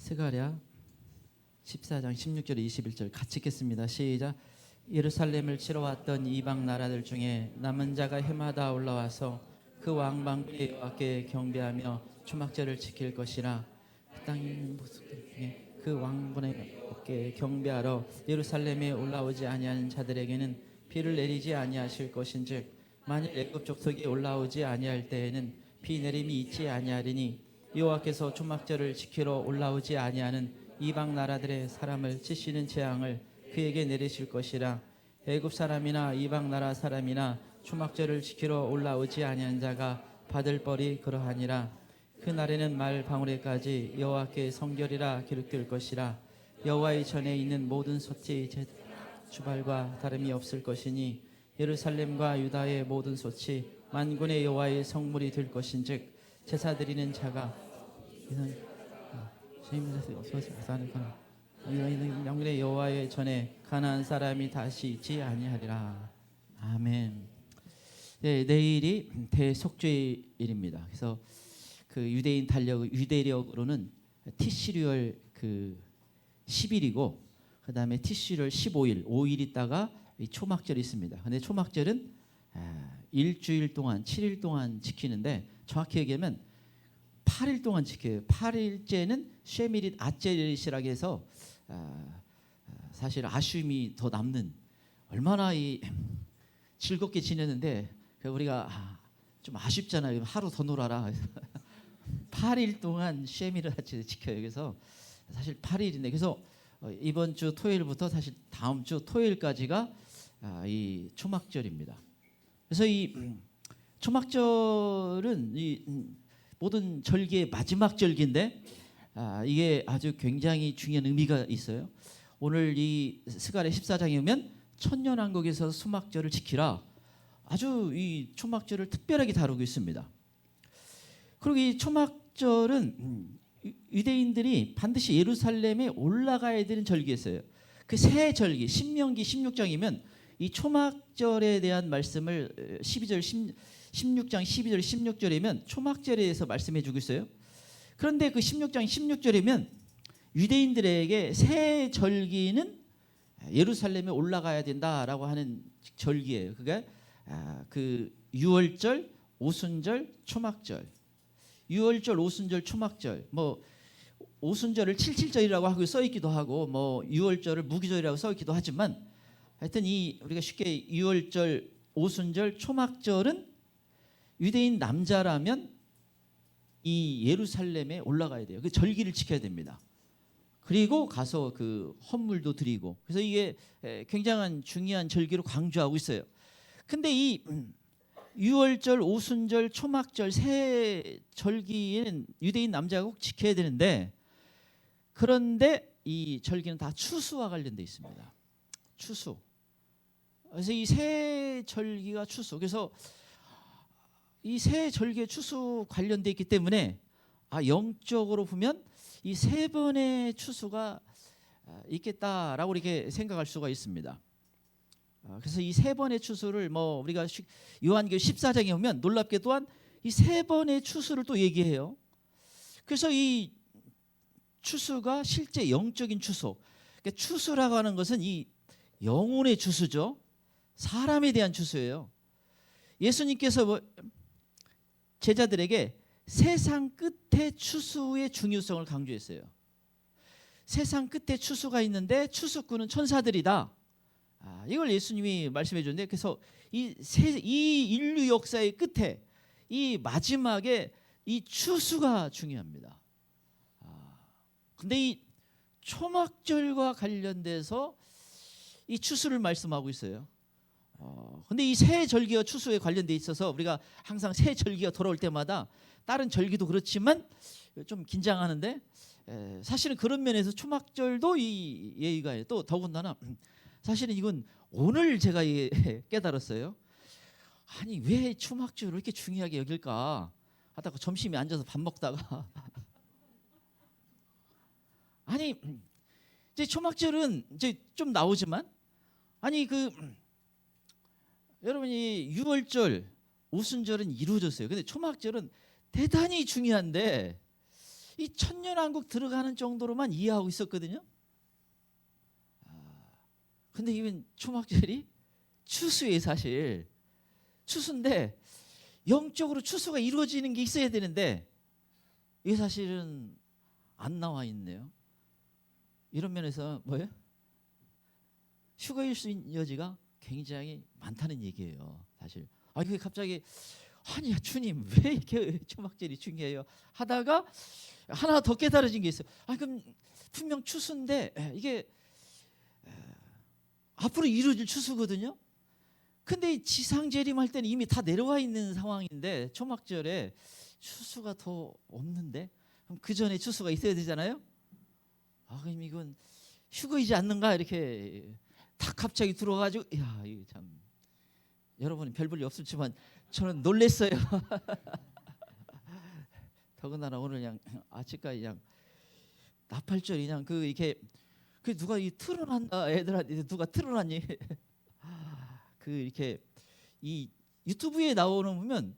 스가랴 14장 16절 21절 같이 읽겠습니다. 시작. 예루살렘을 치러 왔던 이방 나라들 중에 남은 자가 해마다 올라와서 그 왕방의 여호와께 경배하며 초막절을 지킬 것이라. 그 땅에 있는 모습들 중에 그 왕분의 여호와께 경배하러 예루살렘에 올라오지 아니하는 자들에게는 비를 내리지 아니하실 것인즉 만일 애굽 족속이 올라오지 아니할 때에는 비 내림이 있지 아니하리니 여호와께서 초막절을 지키러 올라오지 아니하는 이방 나라들의 사람을 치시는 재앙을 그에게 내리실 것이라. 애굽 사람이나 이방 나라 사람이나 초막절을 지키러 올라오지 아니한 자가 받을 벌이 그러하니라. 그 날에는 말 방울에까지 여호와께 성결이라 기록될 것이라. 여호와의 전에 있는 모든 소치 주발과 다름이 없을 것이니 예루살렘과 유다의 모든 소치 만군의 여호와의 성물이 될 것인즉 제사 드리는 자가 영혼의 여호와의 전에 가나안 사람이 다시 있지 아니하리라. 아멘. 네, 내일이 대속죄일입니다. 그래서 그 유대인 유대력으로는 티시류얼 그 10일이고 그다음에 티시류얼 15일 5일 있다가 초막절이 있습니다. 근데 초막절은 일주일 동안 7일 동안 지키는데 정확히 얘기하면 8일 동안 지켜요. 8일째는 쉐미릿 아제릿이라고 해서 사실 아쉬움이 더 남는, 얼마나 즐겁게 지냈는데 우리가 좀 아쉽잖아요. 하루 더 놀아라. 8일 동안 쉐미릿 아제릿 지켜요. 그래서 사실 8일인데 그래서 이번 주 토요일부터 사실 다음 주 토요일까지가 이 초막절입니다. 그래서 이 초막절은 이 모든 절기의 마지막 절기인데 이게 아주 굉장히 중요한 의미가 있어요. 오늘 이 스가랴 14장에 보면 천년왕국에서 초막절을 지키라. 아주 이 초막절을 특별하게 다루고 있습니다. 그리고 이 초막절은 유대인들이 반드시 예루살렘에 올라가야 되는 절기였어요. 그 새 절기 신명기 16장이면 이 초막절에 대한 말씀을 16장 12절 16절이면 초막절에 대해서 말씀해 주고 있어요. 그런데 그 16장 16절이면 유대인들에게 새 절기는 예루살렘에 올라가야 된다라고 하는 절기예요. 그게 그 유월절, 오순절, 초막절. 유월절, 오순절, 초막절. 뭐 오순절을 칠칠절이라고 하고 써 있기도 하고 뭐 유월절을 무기절이라고 써 있기도 하지만 하여튼 이 우리가 쉽게 유월절, 오순절, 초막절은 유대인 남자라면 이 예루살렘에 올라가야 돼요. 그 절기를 지켜야 됩니다. 그리고 가서 그 헌물도 드리고. 그래서 이게 굉장한 중요한 절기로 강조하고 있어요. 근데 이 유월절, 오순절, 초막절 세 절기에는 유대인 남자가 꼭 지켜야 되는데 그런데 이 절기는 다 추수와 관련돼 있습니다. 추수. 그래서 이 세 절기가 추수. 그래서 이 세 절기의 추수 관련돼 있기 때문에 영적으로 보면 이 세 번의 추수가 있겠다라고 이렇게 생각할 수가 있습니다. 그래서 이 세 번의 추수를 뭐 우리가 요한계시록 14장에 보면 놀랍게 또한 이 세 번의 추수를 또 얘기해요. 그래서 이 추수가 실제 영적인 추수. 그러니까 추수라고 하는 것은 이 영혼의 추수죠. 사람에 대한 추수예요. 예수님께서 제자들에게 세상 끝의 추수의 중요성을 강조했어요. 세상 끝에 추수가 있는데 추수꾼은 천사들이다. 이걸 예수님이 말씀해 줬는데 그래서 이 인류 역사의 끝에 이 마지막에 이 추수가 중요합니다. 근데 이 초막절과 관련돼서 이 추수를 말씀하고 있어요. 근데 이 새 절기와 추수에 관련돼 있어서 우리가 항상 새 절기가 돌아올 때마다 다른 절기도 그렇지만 좀 긴장하는데 사실은 그런 면에서 초막절도 이 예의가 또 더군다나 사실은 이건 오늘 제가 깨달았어요. 아니 왜 초막절을 이렇게 중요하게 여길까 하다가 점심에 앉아서 밥 먹다가 아니 이제 초막절은 이제 좀 나오지만 아니 여러분이 유월절, 오순절은 이루어졌어요. 근데 초막절은 대단히 중요한데 이 천년왕국 들어가는 정도로만 이해하고 있었거든요. 근데 이건 초막절이 추수예요. 사실 추수인데 영적으로 추수가 이루어지는 게 있어야 되는데 이게 사실은 안 나와 있네요. 이런 면에서 뭐예요? 휴거일 수 있는 여지가 굉장히 많다는 얘기예요. 사실 이게 갑자기 아니 주님 왜 이렇게 초막절이 중요해요 하다가 하나 더 깨달아진 게 있어요. 그럼 분명 추수인데 이게 앞으로 이루어질 추수거든요. 근데 지상 재림할 때는 이미 다 내려와 있는 상황인데 초막절에 추수가 더 없는데 그럼 그 전에 추수가 있어야 되잖아요. 그럼 이건 휴거이지 않는가 이렇게 딱 갑자기 들어가지고 야 이거 참 여러분은 별 볼일 없을지만 저는 놀랬어요. 더군다나 오늘 그냥 아침까지 그냥 나팔절이 그냥 이렇게 누가 이 틀어놨나 애들한테 누가 틀어놨니? 이렇게 이 유튜브에 나오는 보면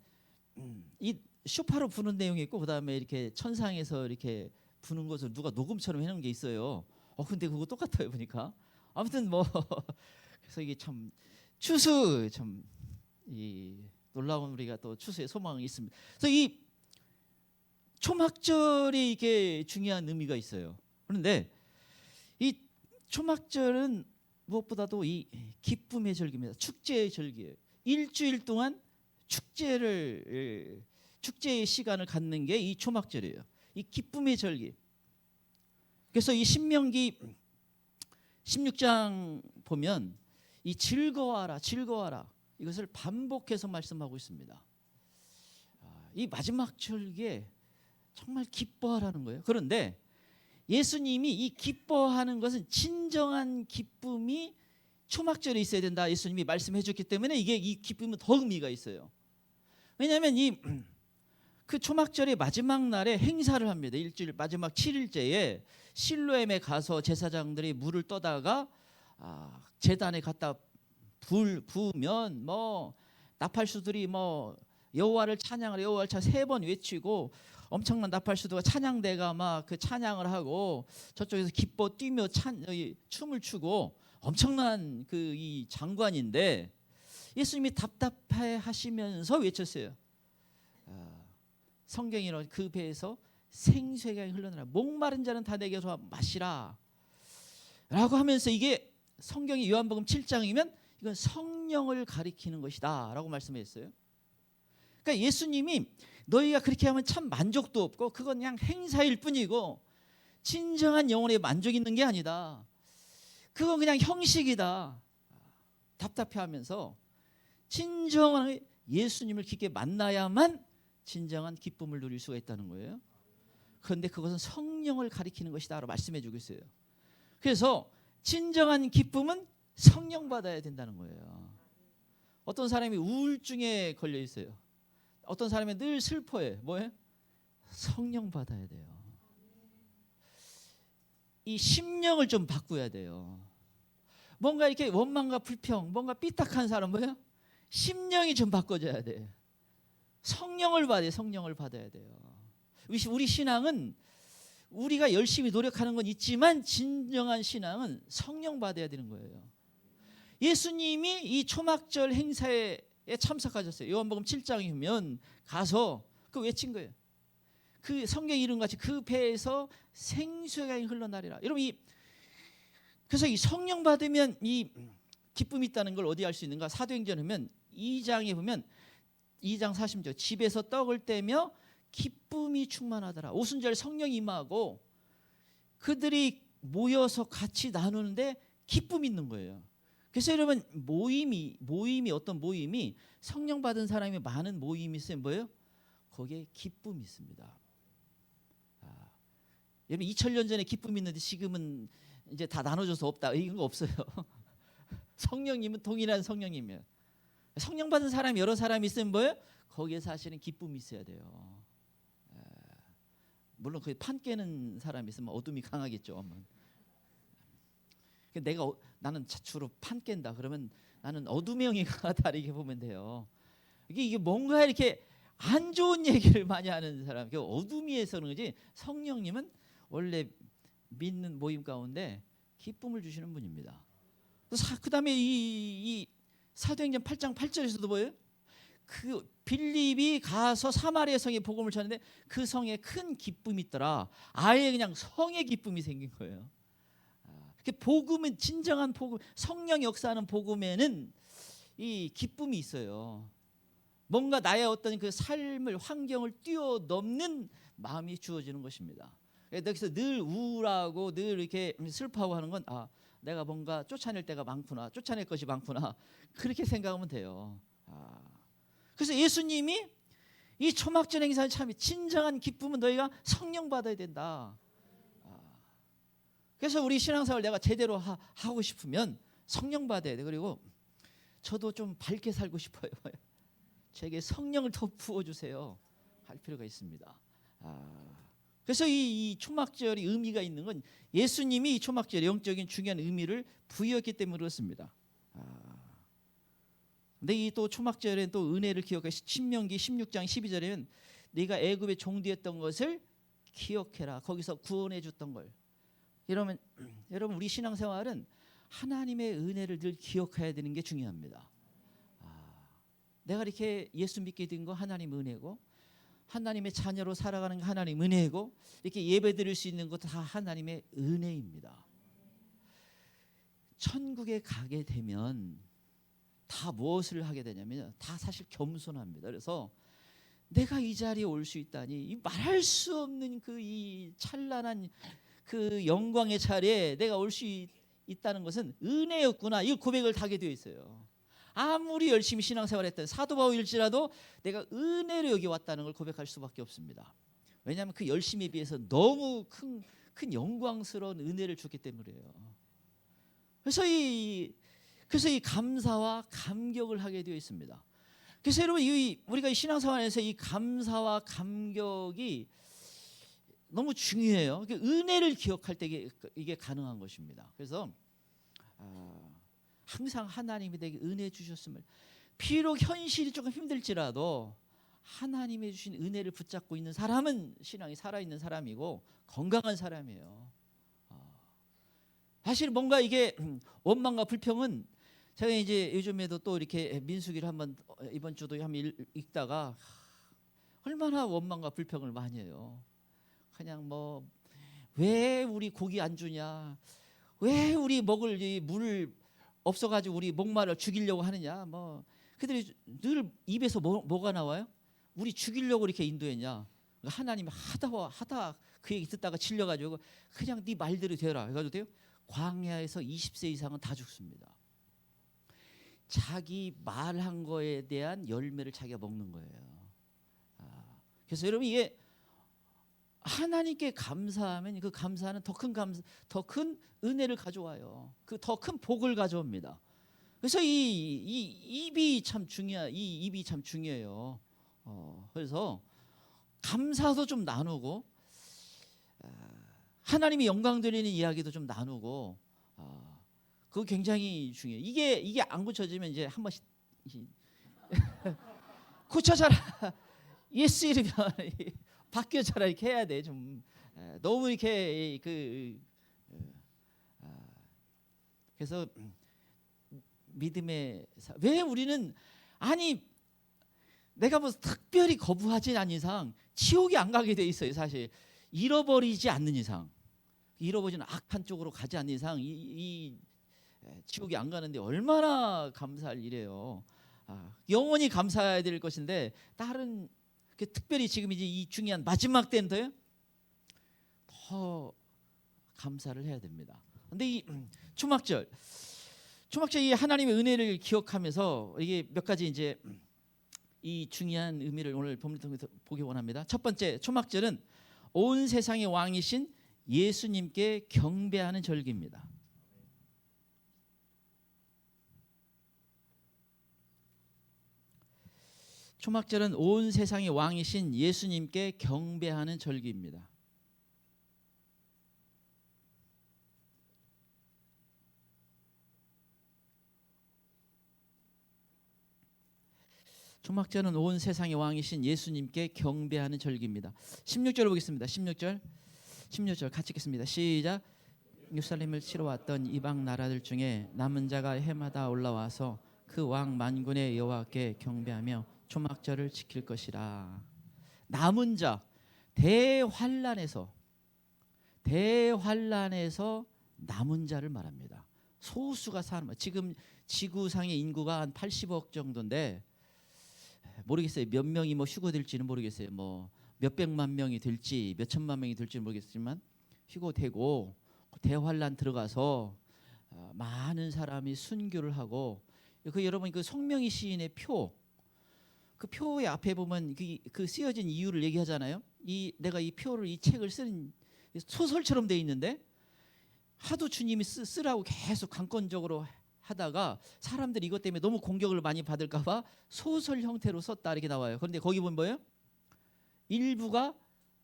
이 쇼파로 부는 내용이 있고 그다음에 이렇게 천상에서 이렇게 부는 것을 누가 녹음처럼 해놓은 게 있어요. 근데 그거 똑같아요 보니까. 아무튼 뭐 그래서 이게 참 추수 참 이 놀라운 우리가 또 추수의 소망이 있습니다. 그래서 이 초막절이 이게 중요한 의미가 있어요. 그런데 이 초막절은 무엇보다도 이 기쁨의 절기입니다. 축제의 절기예요. 일주일 동안 축제의 시간을 갖는 게 이 초막절이에요. 이 기쁨의 절기. 그래서 이 신명기 16장 보면 이 즐거워하라 이것을 반복해서 말씀하고 있습니다. 이 마지막 절기에 정말 기뻐하라는 거예요. 그런데 예수님이 이 기뻐하는 것은 진정한 기쁨이 초막절에 있어야 된다. 예수님이 말씀해 줬기 때문에 이 기쁨은 더 의미가 있어요. 왜냐하면 그 초막절의 마지막 날에 행사를 합니다. 일주일 마지막 7일째에 실로암에 가서 제사장들이 물을 떠다가 제단에 갖다 부으면 나팔수들이 여호와를 찬양을 여호와를 3번 외치고 엄청난 나팔수도가 찬양대가 막 그 찬양을 하고 저쪽에서 기뻐 뛰며 춤을 추고 엄청난 이 장관인데 예수님이 답답해 하시면서 외쳤어요. 성경이로 그 배에서 생수의 강이 흘러나라 목마른 자는 다 내게로 와 마시라 라고 하면서 이게 성경이 요한복음 7장이면 이건 성령을 가리키는 것이다 라고 말씀했어요. 그러니까 예수님이 너희가 그렇게 하면 참 만족도 없고 그건 그냥 행사일 뿐이고 진정한 영혼의 만족이 있는 게 아니다. 그건 그냥 형식이다. 답답해하면서 진정한 예수님을 깊게 만나야만 진정한 기쁨을 누릴 수가 있다는 거예요. 그런데 그것은 성령을 가리키는 것이다 라고 말씀해 주고 있어요. 그래서 진정한 기쁨은 성령 받아야 된다는 거예요. 어떤 사람이 우울증에 걸려 있어요. 어떤 사람이 늘 슬퍼해. 뭐예요? 성령 받아야 돼요. 이 심령을 좀 바꿔야 돼요. 뭔가 이렇게 원망과 불평, 뭔가 삐딱한 사람 뭐예요? 심령이 좀 바꿔져야 돼. 성령을 받아야 성령을 받아야 돼요. 우리 신앙은 우리가 열심히 노력하는 건 있지만 진정한 신앙은 성령 받아야 되는 거예요. 예수님이 이 초막절 행사에 참석하셨어요. 요한복음 7장이면 가서 그 외친 거예요. 그 성경 이름 같이 그 배에서 생수의 강이 흘러나리라. 여러분 그래서 이 성령 받으면 이 기쁨이 있다는 걸 어디 알 수 있는가? 사도행전 하면 2장에 보면 2장 40절 집에서 떡을 떼며 기쁨이 충만하더라. 오순절 성령이 임하고 그들이 모여서 같이 나누는데 기쁨이 있는 거예요. 그래서 여러분 모임이 어떤 모임이 성령 받은 사람이 많은 모임이 있으면 뭐예요? 거기에 기쁨이 있습니다. 여러분 2000년 전에 기쁨이 있는데 지금은 이제 다 나눠져서 없다 이런 거 없어요. 성령님은 동일한 성령님이에요. 성령 받은 사람이 여러 사람이 있으면 뭐예요? 거기에 사실은 기쁨이 있어야 돼요. 물론 그 판 깨는 사람이 있으면 어둠이 강하겠죠. 나는 주로 판 깬다. 그러면 나는 어둠의 영이가 다르게 보면 돼요. 이게 뭔가 이렇게 안 좋은 얘기를 많이 하는 사람, 그 어둠이에서 그런 거지. 성령님은 원래 믿는 모임 가운데 기쁨을 주시는 분입니다. 그다음에 이 사도행전 8장 8절에서도 뭐예요? 그 빌립이 가서 사마리아 성에 복음을 전했는데 그 성에 큰 기쁨이 있더라. 아예 그냥 성의 기쁨이 생긴 거예요. 복음은, 진정한 복음, 성령 역사하는 복음에는 이 기쁨이 있어요. 뭔가 나의 어떤 그 삶을, 환경을 뛰어넘는 마음이 주어지는 것입니다. 그래서 늘 우울하고 늘 이렇게 슬퍼하고 하는 건 내가 뭔가 쫓아낼 때가 많구나, 쫓아낼 것이 많구나, 그렇게 생각하면 돼요. 그래서 예수님이 이 초막절 행사는 참 진정한 기쁨은 너희가 성령 받아야 된다. 그래서 우리 신앙생활 내가 제대로 하고 싶으면 성령 받아야 돼. 그리고 저도 좀 밝게 살고 싶어요. 제게 성령을 더 부어주세요 할 필요가 있습니다. 그래서 이 초막절이 의미가 있는 건 예수님이 이 초막절의 영적인 중요한 의미를 부여했기 때문에 그렇습니다. 근데 이 또 초막절엔 또 은혜를 기억해. 신명기 16장 12절에는 네가 애굽의 종되었던 것을 기억해라. 거기서 구원해 줬던 걸. 이러면 여러분, 우리 신앙생활은 하나님의 은혜를 늘 기억해야 되는 게 중요합니다. 내가 이렇게 예수 믿게 된 거 하나님 은혜고, 하나님의 자녀로 살아가는 거 하나님 은혜고, 이렇게 예배 드릴 수 있는 것도 다 하나님의 은혜입니다. 천국에 가게 되면 다 무엇을 하게 되냐면 다 사실 겸손합니다. 그래서 내가 이 자리에 올 수 있다니, 이 말할 수 없는 그 이 찬란한 그 영광의 자리에 내가 올 수 있다는 것은 은혜였구나, 이 고백을 하게 되어 있어요. 아무리 열심히 신앙생활했던 사도 바울일지라도 내가 은혜로 여기 왔다는 걸 고백할 수밖에 없습니다. 왜냐하면 그 열심에 비해서 너무 큰 영광스러운 은혜를 줬기 때문이에요. 그래서 이 감사와 감격을 하게 되어 있습니다. 그래서 여러분, 우리가 이 신앙생활에서 이 감사와 감격이 너무 중요해요. 은혜를 기억할 때 이게 가능한 것입니다. 그래서 항상 하나님이 내게 은혜 주셨음을, 비록 현실이 조금 힘들지라도 하나님이 주신 은혜를 붙잡고 있는 사람은 신앙이 살아있는 사람이고 건강한 사람이에요. 사실 뭔가 이게 원망과 불평은, 제가 이제 요즘에도 또 이렇게 민수기를 한번 이번 주도 한번 읽다가 얼마나 원망과 불평을 많이 해요. 그냥 뭐 왜 우리 고기 안 주냐, 왜 우리 먹을 이 물을 없어가지고 우리 목마를 죽이려고 하느냐, 뭐 그들이 늘 입에서 뭐가 나와요? 우리 죽이려고 이렇게 인도했냐. 하나님이 하다 그 얘기 듣다가 질려가지고 그냥 네 말대로 되라 해가지고 돼요. 광야에서 20세 이상은 다 죽습니다. 자기 말한 거에 대한 열매를 자기가 먹는 거예요. 그래서 여러분, 이게 하나님께 감사하면 그 감사는 더 큰 은혜를 가져와요. 그 더 큰 복을 가져옵니다. 그래서 이 입이 참 중요해요. 그래서 감사도 좀 나누고, 하나님이 영광 드리는 이야기도 좀 나누고, 그거 굉장히 중요해요. 이게 안 고쳐지면 이제 한 번씩 고쳐져라. 예수 이름이 바뀌어져라, 이렇게 해야 돼. 좀 너무 이렇게 그래서 믿음의 왜 우리는, 아니 내가 뭐 특별히 거부하지 않은 이상 지옥에 안 가게 돼 있어요. 사실 잃어버리지 않는 이상, 잃어버리는 악한 쪽으로 가지 않는 이상 이 지옥에 안 가는데 얼마나 감사할 일이에요. 영원히 감사해야 될 것인데, 다른 특별히 지금 이제 이 중요한 마지막 때는 더 감사를 해야 됩니다. 근데 이 초막절 이 하나님의 은혜를 기억하면서 이게 몇 가지 이제 이 중요한 의미를 오늘 본문을 통해서 보기 원합니다. 첫 번째, 초막절은 온 세상의 왕이신 예수님께 경배하는 절기입니다. 초막절은 온 세상의 왕이신 예수님께 경배하는 절기입니다. 초막절은 온 세상의 왕이신 예수님께 경배하는 절기입니다. 16절 보겠습니다. 16절 같이 읽겠습니다. 시작. 예루살렘을 치러 왔던 이방 나라들 중에 남은 자가 해마다 올라와서 그 왕 만군의 여호와께 경배하며 초막절을 지킬 것이라. 남은 자, 대환란에서 남은 자를 말합니다. 소수가 사는 말. 지금 지구상의 인구가 한 80억 정도인데 모르겠어요. 몇 명이 뭐 휴거될지는 모르겠어요. 뭐 몇백만 명이 될지 몇천만 명이 될지는 모르겠지만 휴거되고 대환란 들어가서 많은 사람이 순교를 하고, 그 여러분 그 송명희 시인의 표, 그 표의 앞에 보면 그 쓰여진 이유를 얘기하잖아요. 내가 이 표를, 이 책을 쓴 소설처럼 돼 있는데 하도 주님이 쓰라고 계속 강권적으로 하다가 사람들이 이것 때문에 너무 공격을 많이 받을까봐 소설 형태로 썼다 이렇게 나와요. 그런데 거기 보면 뭐예요? 일부가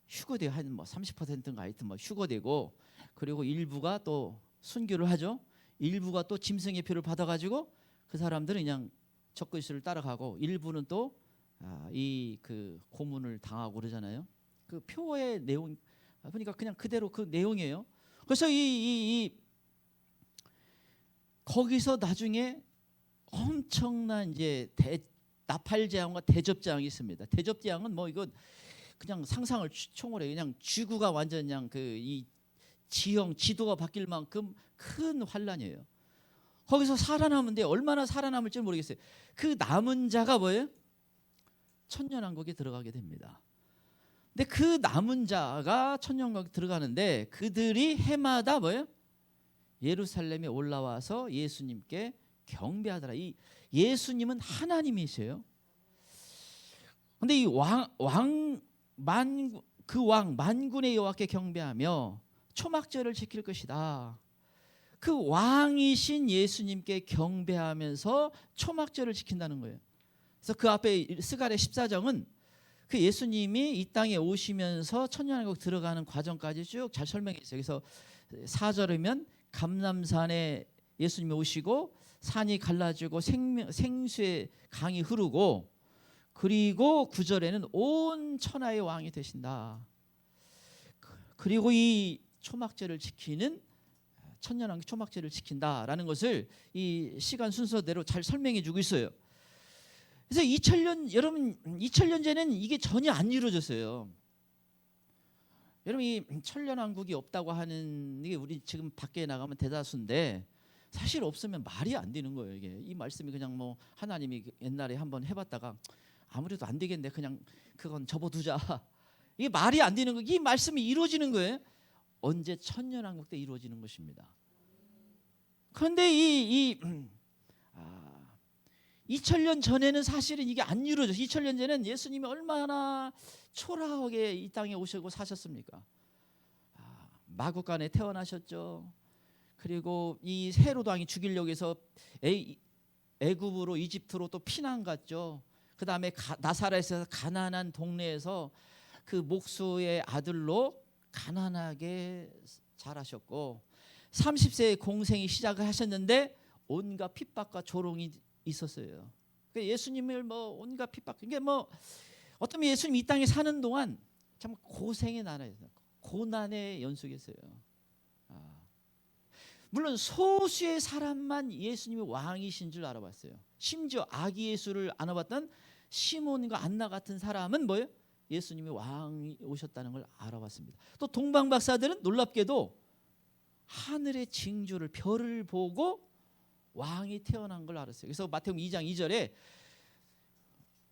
휴거돼요. 한 뭐 30%인가 하여튼 뭐 휴거되고, 그리고 일부가 또 순교를 하죠. 일부가 또 짐승의 표를 받아가지고 그 사람들은 그냥 적그리스도를 따라가고, 일부는 또 이 그 고문을 당하고 그러잖아요. 그 표의 내용 보니까 그냥 그대로 그 내용이에요. 그래서 거기서 나중에 엄청난 이제 나팔재앙과 대접재앙이 있습니다. 대접재앙은 뭐 이거 그냥 상상을 초월해. 그냥 지구가 완전 그냥 이 지도가 바뀔 만큼 큰 환란이에요. 거기서 살아남은데 얼마나 살아남을지 모르겠어요. 그 남은 자가 뭐예요? 천년왕국에 들어가게 됩니다. 근데 그 남은 자가 천년왕국에 들어가는데 그들이 해마다 뭐예요? 예루살렘에 올라와서 예수님께 경배하더라. 이 예수님은 하나님이세요. 근데 이 만군의 여호와께 경배하며 초막절을 지킬 것이다. 그 왕이신 예수님께 경배하면서 초막절을 지킨다는 거예요. 그래서 그 앞에 스가랴 14장은 그 예수님이 이 땅에 오시면서 천년왕국 들어가는 과정까지 쭉 잘 설명해 있어요. 그래서 4절이면 감람산에 예수님이 오시고 산이 갈라지고 생수의 강이 흐르고, 그리고 9절에는 온 천하의 왕이 되신다. 그리고 이 초막절을 지키는 천년왕국 초막절을 지킨다라는 것을 이 시간 순서대로 잘 설명해 주고 있어요. 그래서 2000년 전에는 이게 전혀 안 이루어졌어요. 여러분 이 천년왕국이 없다고 하는 게 우리 지금 밖에 나가면 대다수인데 사실 없으면 말이 안 되는 거예요. 이 말씀이 그냥 뭐 하나님이 옛날에 한번 해봤다가 아무래도 안 되겠네, 그냥 그건 접어두자. 이게 말이 안 되는 거. 이 말씀이 이루어지는 거예요. 언제? 천년왕국 때 이루어지는 것입니다. 그런데 2000년 전에는 사실은 이게 안 이루어졌어요. 2000년 전에는 예수님이 얼마나 초라하게 이 땅에 오시고 사셨습니까? 마구간에 태어나셨죠. 그리고 이 헤롯 왕이 죽이려고 해서 애굽으로 이집트로 또 피난 갔죠. 그 다음에 나사렛에서 가난한 동네에서 그 목수의 아들로 가난하게 자라셨고, 30세에 공생이 시작을 하셨는데 온갖 핍박과 조롱이 있었어요. 그러니까 예수님을 뭐 온갖 핍박, 이게 뭐 어쩌면 예수님 이 땅에 사는 동안 참 고생의 나라에서 고난의 연속이었어요. 물론 소수의 사람만 예수님이 왕이신 줄 알아봤어요. 심지어 아기 예수를 안아봤던 시몬과 안나 같은 사람은 뭐예요? 예수님이 왕이 오셨다는 걸 알아봤습니다. 또 동방 박사들은 놀랍게도 하늘의 징조를, 별을 보고 왕이 태어난 걸 알았어요. 그래서 마태복음 2장 2절에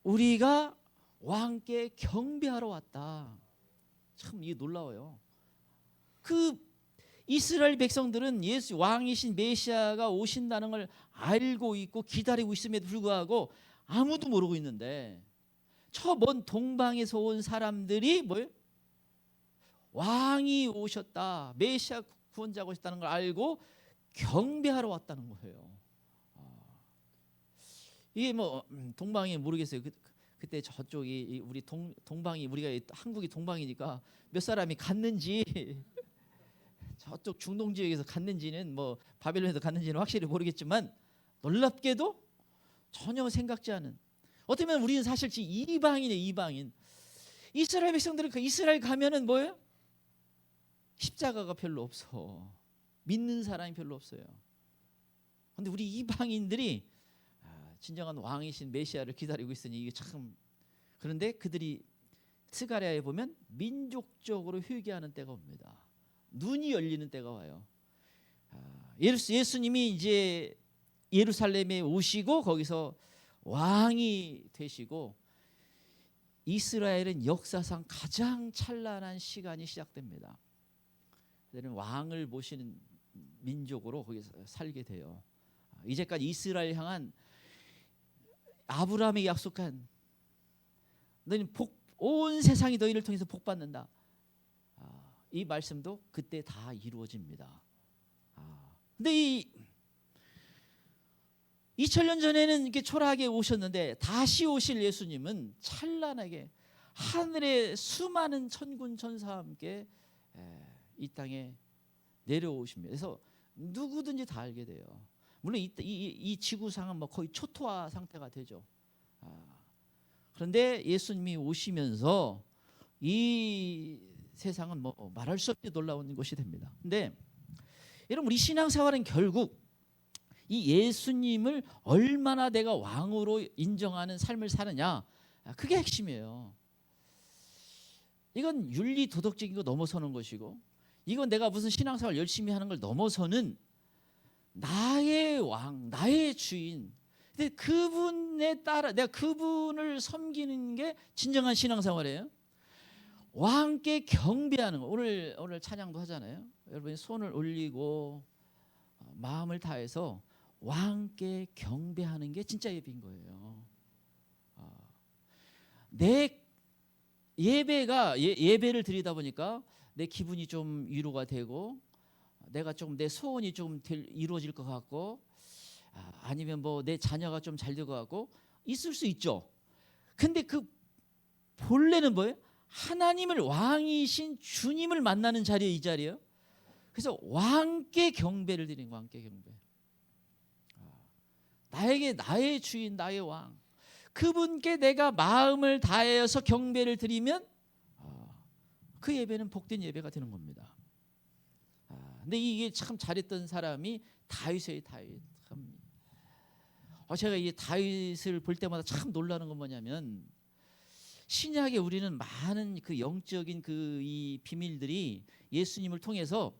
우리가 왕께 경배하러 왔다. 참 이게 놀라워요. 그 이스라엘 백성들은 예수 왕이신 메시아가 오신다는 걸 알고 있고 기다리고 있음에도 불구하고 아무도 모르고 있는데, 저 먼 동방에서 온 사람들이 뭐예요? 왕이 오셨다, 메시아 구원자가 오셨다는 걸 알고 경배하러 왔다는 거예요. 이게 뭐 동방이 모르겠어요. 그때 저쪽이 우리 동방이, 우리가 한국이 동방이니까 몇 사람이 갔는지 저쪽 중동 지역에서 갔는지는, 뭐 바벨론에서 갔는지는 확실히 모르겠지만 놀랍게도 전혀 생각지 않은 어떻게 보면 우리는 사실 지금 이방인이에요. 이방인. 이스라엘 백성들은 그 이스라엘 가면은 뭐예요? 십자가가 별로 없어. 믿는 사람이 별로 없어요. 근데 우리 이방인들이 진정한 왕이신 메시아를 기다리고 있으니 이게 참. 그런데 그들이 스가랴에 보면 민족적으로 회개하는 때가 옵니다. 눈이 열리는 때가 와요. 예수님이 이제 예루살렘에 오시고 거기서 왕이 되시고 이스라엘은 역사상 가장 찬란한 시간이 시작됩니다. 그들은 왕을 모시는 민족으로 거기서 살게 돼요. 이제까지 이스라엘 향한 아브라함이 약속한 너희는 온 세상이 너희를 통해서 복 받는다. 이 말씀도 그때 다 이루어집니다. 근데 이 2000년 전에는 이렇게 초라하게 오셨는데 다시 오실 예수님은 찬란하게 하늘의 수많은 천군 천사와 함께 이 땅에 내려오십니다. 그래서 누구든지 다 알게 돼요. 물론 이 지구상은 뭐 거의 초토화 상태가 되죠. 그런데 예수님이 오시면서 이 세상은 뭐 말할 수 없이 놀라운 것이 됩니다. 근데 여러분 우리 신앙생활은 결국 이 예수님을 얼마나 내가 왕으로 인정하는 삶을 사느냐, 그게 핵심이에요. 이건 윤리 도덕적인 거 넘어서는 것이고, 이건 내가 무슨 신앙생활 열심히 하는 걸 넘어서는 나의 왕, 나의 주인. 근데 그분에 따라 내가 그분을 섬기는 게 진정한 신앙생활이에요. 왕께 경배하는 거. 오늘 찬양도 하잖아요. 여러분이 손을 올리고 마음을 다해서 왕께 경배하는 게 진짜 예배인 거예요. 내 예배가 예배를 드리다 보니까 내 기분이 좀 위로가 되고, 내가 좀 내 소원이 좀 이루어질 것 같고, 아니면 뭐 내 자녀가 좀 잘 될 것 같고 있을 수 있죠. 근데 그 본래는 뭐예요? 하나님을 왕이신 주님을 만나는 자리에 이 자리예요. 그래서 왕께 경배를 드리는 거예요. 왕께 경배. 나에게 나의 주인, 나의 왕, 그분께 내가 마음을 다해서 경배를 드리면 그 예배는 복된 예배가 되는 겁니다. 근데 이게 참 잘했던 사람이 다윗이에요. 다윗. 제가 이 다윗을 볼 때마다 참 놀라는 건 뭐냐면, 신약에 우리는 많은 그 영적인 그 이 비밀들이 예수님을 통해서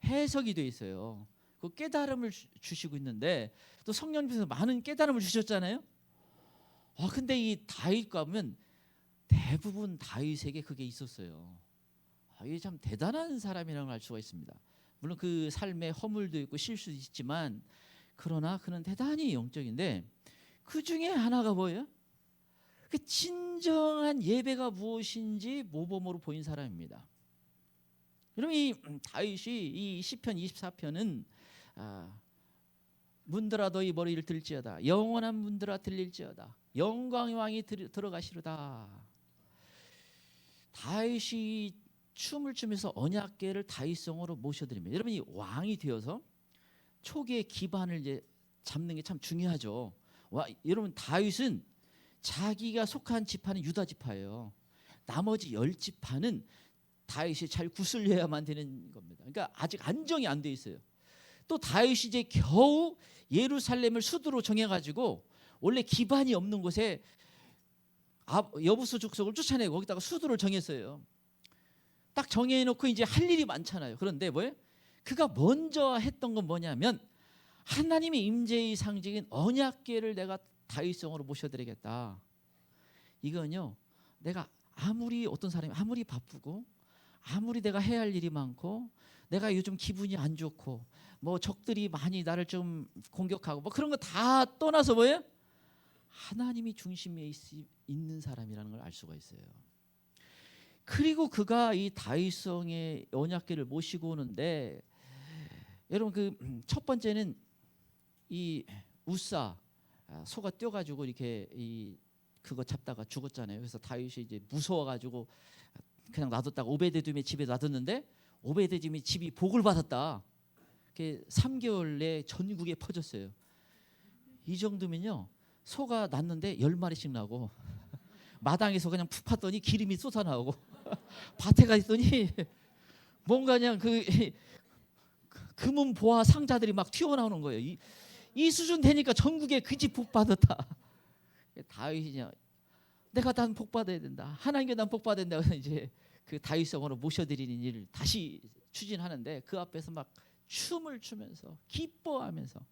해석이 돼 있어요. 그 깨달음을 주시고 있는데, 또 성령님께서 많은 깨달음을 주셨잖아요. 근데 이 다윗과 보면 대부분 다윗에게 그게 있었어요. 이게 참 대단한 사람이라는 걸 알 수가 있습니다. 물론 그 삶에 허물도 있고 실수도 있지만, 그러나 그는 대단히 영적인데, 그 중에 하나가 뭐예요? 그 진정한 예배가 무엇인지 모범으로 보인 사람입니다. 여러분 이 다윗이 이 시편 24편은 문들아 너희 머리를 들지어다, 영원한 문들아 들릴지어다, 영광의 왕이 들어가시로다. 다윗이 춤을 추면서 언약궤를 다윗성으로 모셔드립니다. 여러분 이 왕이 되어서 초기의 기반을 이제 잡는 게 참 중요하죠. 여러분 다윗은 자기가 속한 지파는 유다 지파예요. 나머지 10지파는 다윗이 잘 구슬려야만 되는 겁니다. 그러니까 아직 안정이 안 돼 있어요. 또 다윗이 이제 겨우 예루살렘을 수도로 정해가지고, 원래 기반이 없는 곳에 여부수 족속을 쫓아내고 거기다가 수도를 정했어요. 딱 정해놓고 이제 할 일이 많잖아요. 그런데 뭐예요? 그가 먼저 했던 건 뭐냐면, 하나님의 임재의 상징인 언약궤를 내가 다윗성으로 모셔드리겠다. 이건요, 내가 아무리 어떤 사람이 아무리 바쁘고 아무리 내가 해야 할 일이 많고 내가 요즘 기분이 안 좋고 뭐 적들이 많이 나를 좀 공격하고 뭐 그런 거 다 떠나서 뭐예요? 하나님이 중심에 있는 사람이라는 걸 알 수가 있어요. 그리고 그가 이 다윗성의 언약궤를 모시고 오는데, 여러분 그 첫 번째는 이 우사 소가 뛰어가지고 이렇게 그거 잡다가 죽었잖아요. 그래서 다윗이 이제 무서워가지고 그냥 놔뒀다가 오베데돔의 집에 놔뒀는데, 오베데돔의 집이 복을 받았다. 그게 3개월 내에 전국에 퍼졌어요. 이 정도면요, 소가 낳는데 10마리씩 나고 마당에서 그냥 푹 팠더니 기름이 쏟아나오고 밭에 가 있더니 뭔가 그냥 그 금은 보화 상자들이 막 튀어나오는 거예요. 이 수준 되니까 전국에 그 집 복 받았다. 다윗이 내가 난 복 받아야 된다. 하나님께 난 복 받아야 된다. 이제 그 다윗성으로 모셔드리는 일을 다시 추진하는데 그 앞에서 막 춤을 추면서 기뻐하면서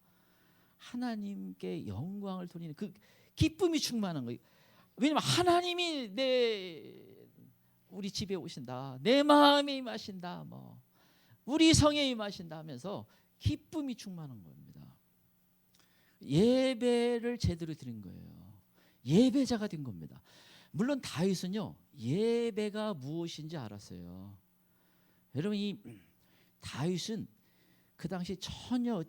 하나님께 영광을 돌리는 그 기쁨이 충만한 거예요. 왜냐면 하나님이 우리 집에 오신다, 내 마음에 임하신다, 뭐 우리 성에 임하신다 하면서 기쁨이 충만한 겁니다. 예배를 제대로 드린 거예요. 예배자가 된 겁니다. 물론 다윗은요 예배가 무엇인지 알았어요. 여러분 이 다윗은 그 당시 전혀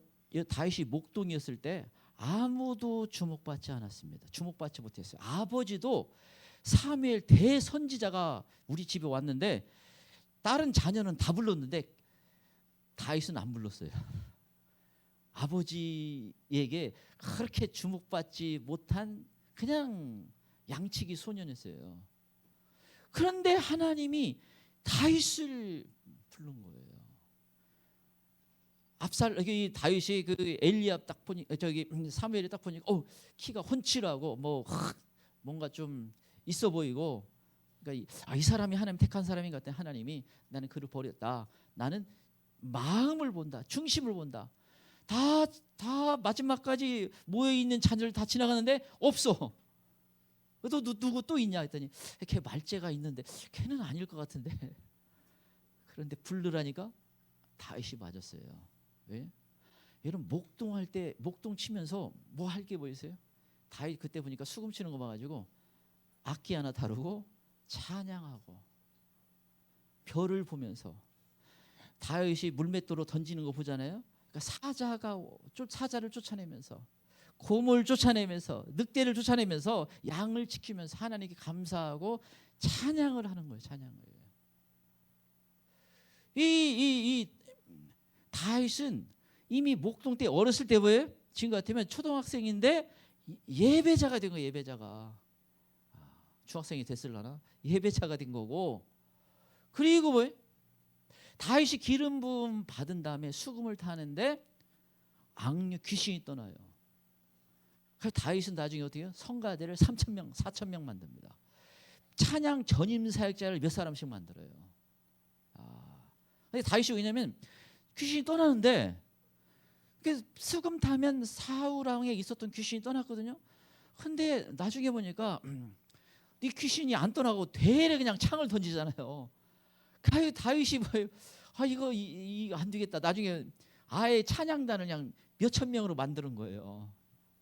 다윗이 목동이었을 때 아무도 주목받지 않았습니다. 주목받지 못했어요. 아버지도 사무엘 대선지자가 우리 집에 왔는데 다른 자녀는 다 불렀는데 다윗은 안 불렀어요. 아버지에게 그렇게 주목받지 못한 그냥 양치기 소년이었어요. 그런데 하나님이 다윗을 부른 거예요. 여기 다윗이 그 엘리압 딱 보니 저기 사무엘이 딱 보니까 키가 훤칠하고 뭔가 좀 있어 보이고 그러니까 이 사람이 하나님 택한 사람인 것 같아. 하나님이 나는 그를 버렸다. 나는 마음을 본다. 중심을 본다. 다 마지막까지 모여 있는 자녀들 다 지나가는데 없어. 누구 또 있냐 했더니 걔 말째가 있는데 걔는 아닐 것 같은데. 그런데 부르라니까 다윗이 맞았어요. 왜? 여러분 목동할 때 목동 치면서 뭐 할 게 보이세요? 다윗 그때 보니까 수금 치는 거 봐가지고 악기 하나 다루고 찬양하고 별을 보면서 다윗이 물맷돌로 던지는 거 보잖아요. 그러니까 사자를 쫓아내면서 곰을 쫓아내면서 늑대를 쫓아내면서 양을 지키면서 하나님께 감사하고 찬양을 하는 거예요. 찬양을. 이 다윗은 이미 목동 때 어렸을 때 뭐예요? 지금 같으면 초등학생인데 예배자가 된 거예요. 예배자가. 중학생이 됐을라나? 예배자가 된 거고. 그리고 뭐예요? 다윗이 기름 부음 받은 다음에 수금을 타는데 악령 귀신이 떠나요. 그래서 다윗은 나중에 어떻게 해요? 성가대를 3,000명, 4,000명 만듭니다. 찬양 전임 사역자를 몇 사람씩 만들어요. 근데 다윗이 왜냐면 귀신이 떠나는데 수금 타면 사울 왕에 있었던 귀신이 떠났거든요. 근데 나중에 보니까 이 귀신이 안 떠나고 대래 그냥 창을 던지잖아요. 다윗이 뭐예요? 이거 안 되겠다. 나중에 아예 찬양단을 그냥 몇천 명으로 만드는 거예요.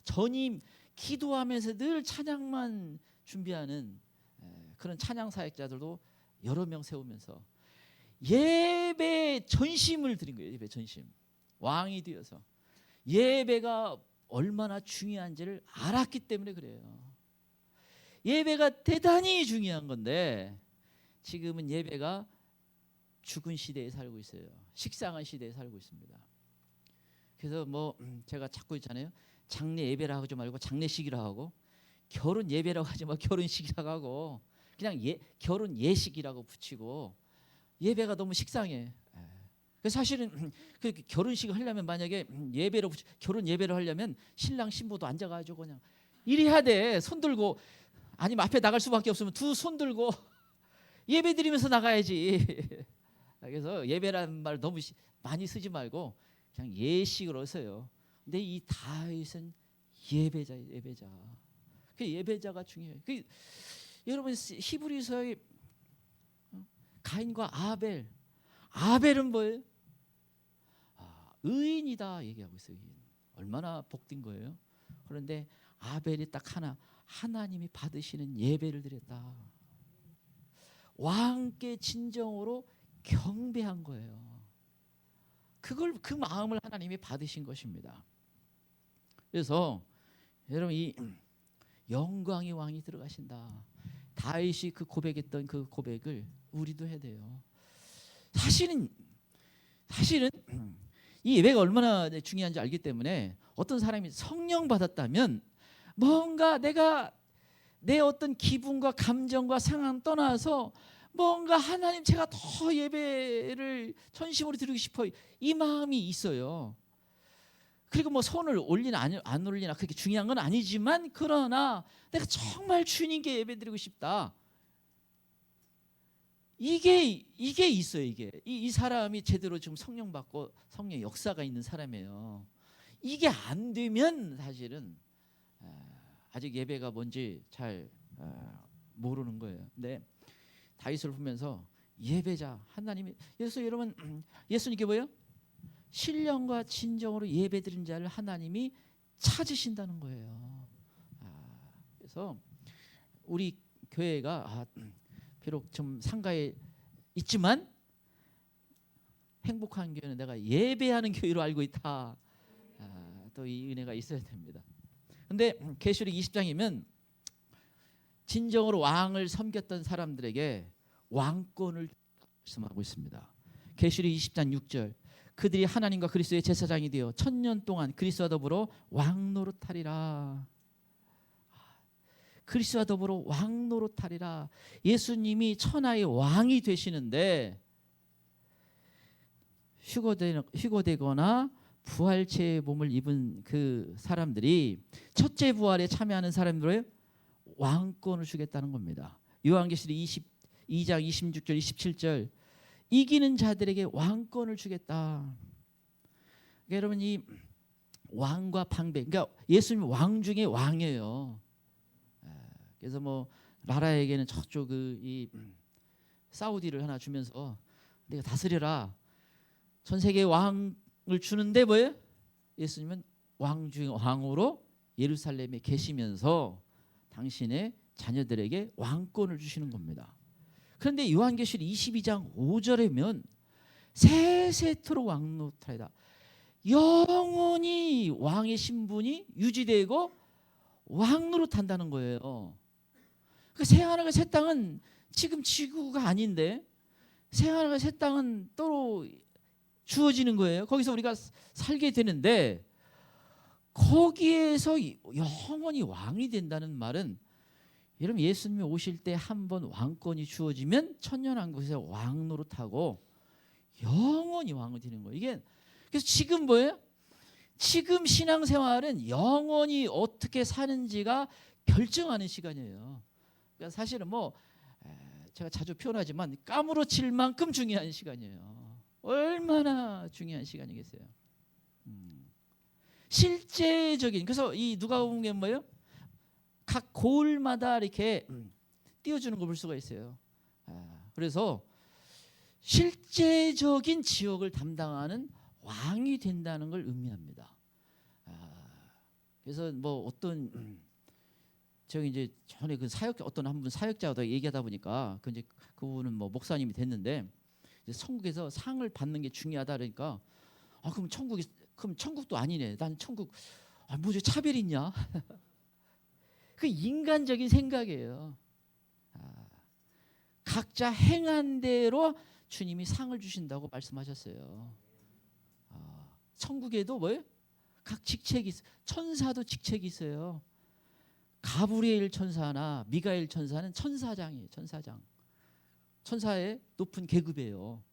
전임 기도하면서 늘 찬양만 준비하는 그런 찬양 사역자들도 여러 명 세우면서 예배 전심을 드린 거예요. 예배 전심. 왕이 되어서 예배가 얼마나 중요한지를 알았기 때문에 그래요. 예배가 대단히 중요한 건데 지금은 예배가 죽은 시대에 살고 있어요. 식상한 시대에 살고 있습니다. 그래서 뭐 제가 자꾸 있잖아요. 장례 예배라고 하지 말고 장례식이라고 하고 결혼 예배라고 하지 말고 결혼식이라고 하고 그냥 결혼 예식이라고 붙이고 예배가 너무 식상해. 그래서 사실은 그 결혼식을 하려면 만약에 결혼 예배를 하려면 신랑 신부도 앉아가지고 그냥 이래야 돼. 손 들고 아니면 앞에 나갈 수밖에 없으면 두 손 들고 예배 드리면서 나가야지. 그래서 예배라는 말 너무 많이 쓰지 말고 그냥 예식으로 써요. 근데 이 다윗은 예배자. 그 예배자가 중요해요. 여러분 히브리서의 가인과 아벨은 뭐예요? 의인이다 얘기하고 있어요. 의인. 얼마나 복된 거예요. 그런데 아벨이 딱 하나님이 받으시는 예배를 드렸다. 왕께 진정으로 경배한 거예요. 그 마음을 하나님이 받으신 것입니다. 그래서 여러분 이 영광의 왕이 들어가신다. 다윗이 그 고백했던 그 고백을 우리도 해야 돼요. 사실은 이 예배가 얼마나 중요한지 알기 때문에 어떤 사람이 성령 받았다면 뭔가 내가 내 어떤 기분과 감정과 상황 떠나서 뭔가 하나님 제가 더 예배를 전심으로 드리고 싶어요. 이 마음이 있어요. 그리고 뭐 손을 올리나 안 올리나 그렇게 중요한 건 아니지만 그러나 내가 정말 주님께 예배드리고 싶다. 이게 있어요. 이게 이 사람이 제대로 지금 성령 받고 성령 역사가 있는 사람이에요. 이게 안 되면 사실은 아직 예배가 뭔지 잘 모르는 거예요. 근데 다윗을 보면서 예배자 하나님이 여러분 예수님께 뭐예요? 신령과 진정으로 예배드린 자를 하나님이 찾으신다는 거예요. 그래서 우리 교회가 비록 좀 상가에 있지만 행복한 교회는 내가 예배하는 교회로 알고 있다. 또 이 은혜가 있어야 됩니다. 근데 계시록 20장이면 진정으로 왕을 섬겼던 사람들에게 왕권을 말씀하고 있습니다. 계시록 20장 6절 그들이 하나님과 그리스도의 제사장이 되어 1000년 동안 그리스도와 더불어 왕노릇하리라. 그리스도와 더불어 왕노릇하리라. 예수님이 천하의 왕이 되시는데 휴거되거나 부활체의 몸을 입은 그 사람들이 첫째 부활에 참여하는 사람들의 왕권을 주겠다는 겁니다. 요한계시록 22장 26절 27절 이기는 자들에게 왕권을 주겠다. 그러니까 여러분 이 왕과 방백, 그러니까 예수님 왕 중에 왕이에요. 그래서 뭐 나라에게는 저쪽 이 사우디를 하나 주면서 내가 다스려라. 전 세계 왕을 주는데 뭐예요? 예수님은 왕 중에 왕으로 예루살렘에 계시면서 당신의 자녀들에게 왕권을 주시는 겁니다. 그런데 요한계시록 22장 5절에면 세세토록 왕노릇하리라. 영원히 왕의 신분이 유지되고 왕노릇한다는 거예요. 그 새하늘과 새 땅은 지금 지구가 아닌데 새하늘과 새 땅은 따로 주어지는 거예요. 거기서 우리가 살게 되는데 거기에서 영원히 왕이 된다는 말은 여러분 예수님이 오실 때 한 번 왕권이 주어지면 천년왕국에서 왕 노릇하고 영원히 왕이 되는 거예요. 이게 그래서 지금 뭐예요? 지금 신앙생활은 영원히 어떻게 사는지가 결정하는 시간이에요. 그러니까 사실은 뭐 제가 자주 표현하지만 까무러칠 만큼 중요한 시간이에요. 얼마나 중요한 시간이겠어요. 실제적인 그래서 이 누가복음에 뭐예요? 각 고을마다 이렇게 띄워주는 걸 볼 수가 있어요. 그래서 실제적인 지역을 담당하는 왕이 된다는 걸 의미합니다. 그래서 뭐 어떤 저기 이제 전에 그 사역 어떤 한 분 사역자가 얘기하다 보니까 그 이제 그분은 뭐 목사님이 됐는데 이제 천국에서 상을 받는 게 중요하다 그러니까 그럼 천국도 아니네. 난 천국 뭐지 차별 있냐? 그 인간적인 생각이에요. 각자 행한 대로 주님이 상을 주신다고 말씀하셨어요. 천국에도 뭐예요? 각 직책이 있어요. 천사도 직책이 있어요. 가브리엘 천사나 미가엘 천사는 천사장이에요. 천사장. 천사의 높은 계급이에요.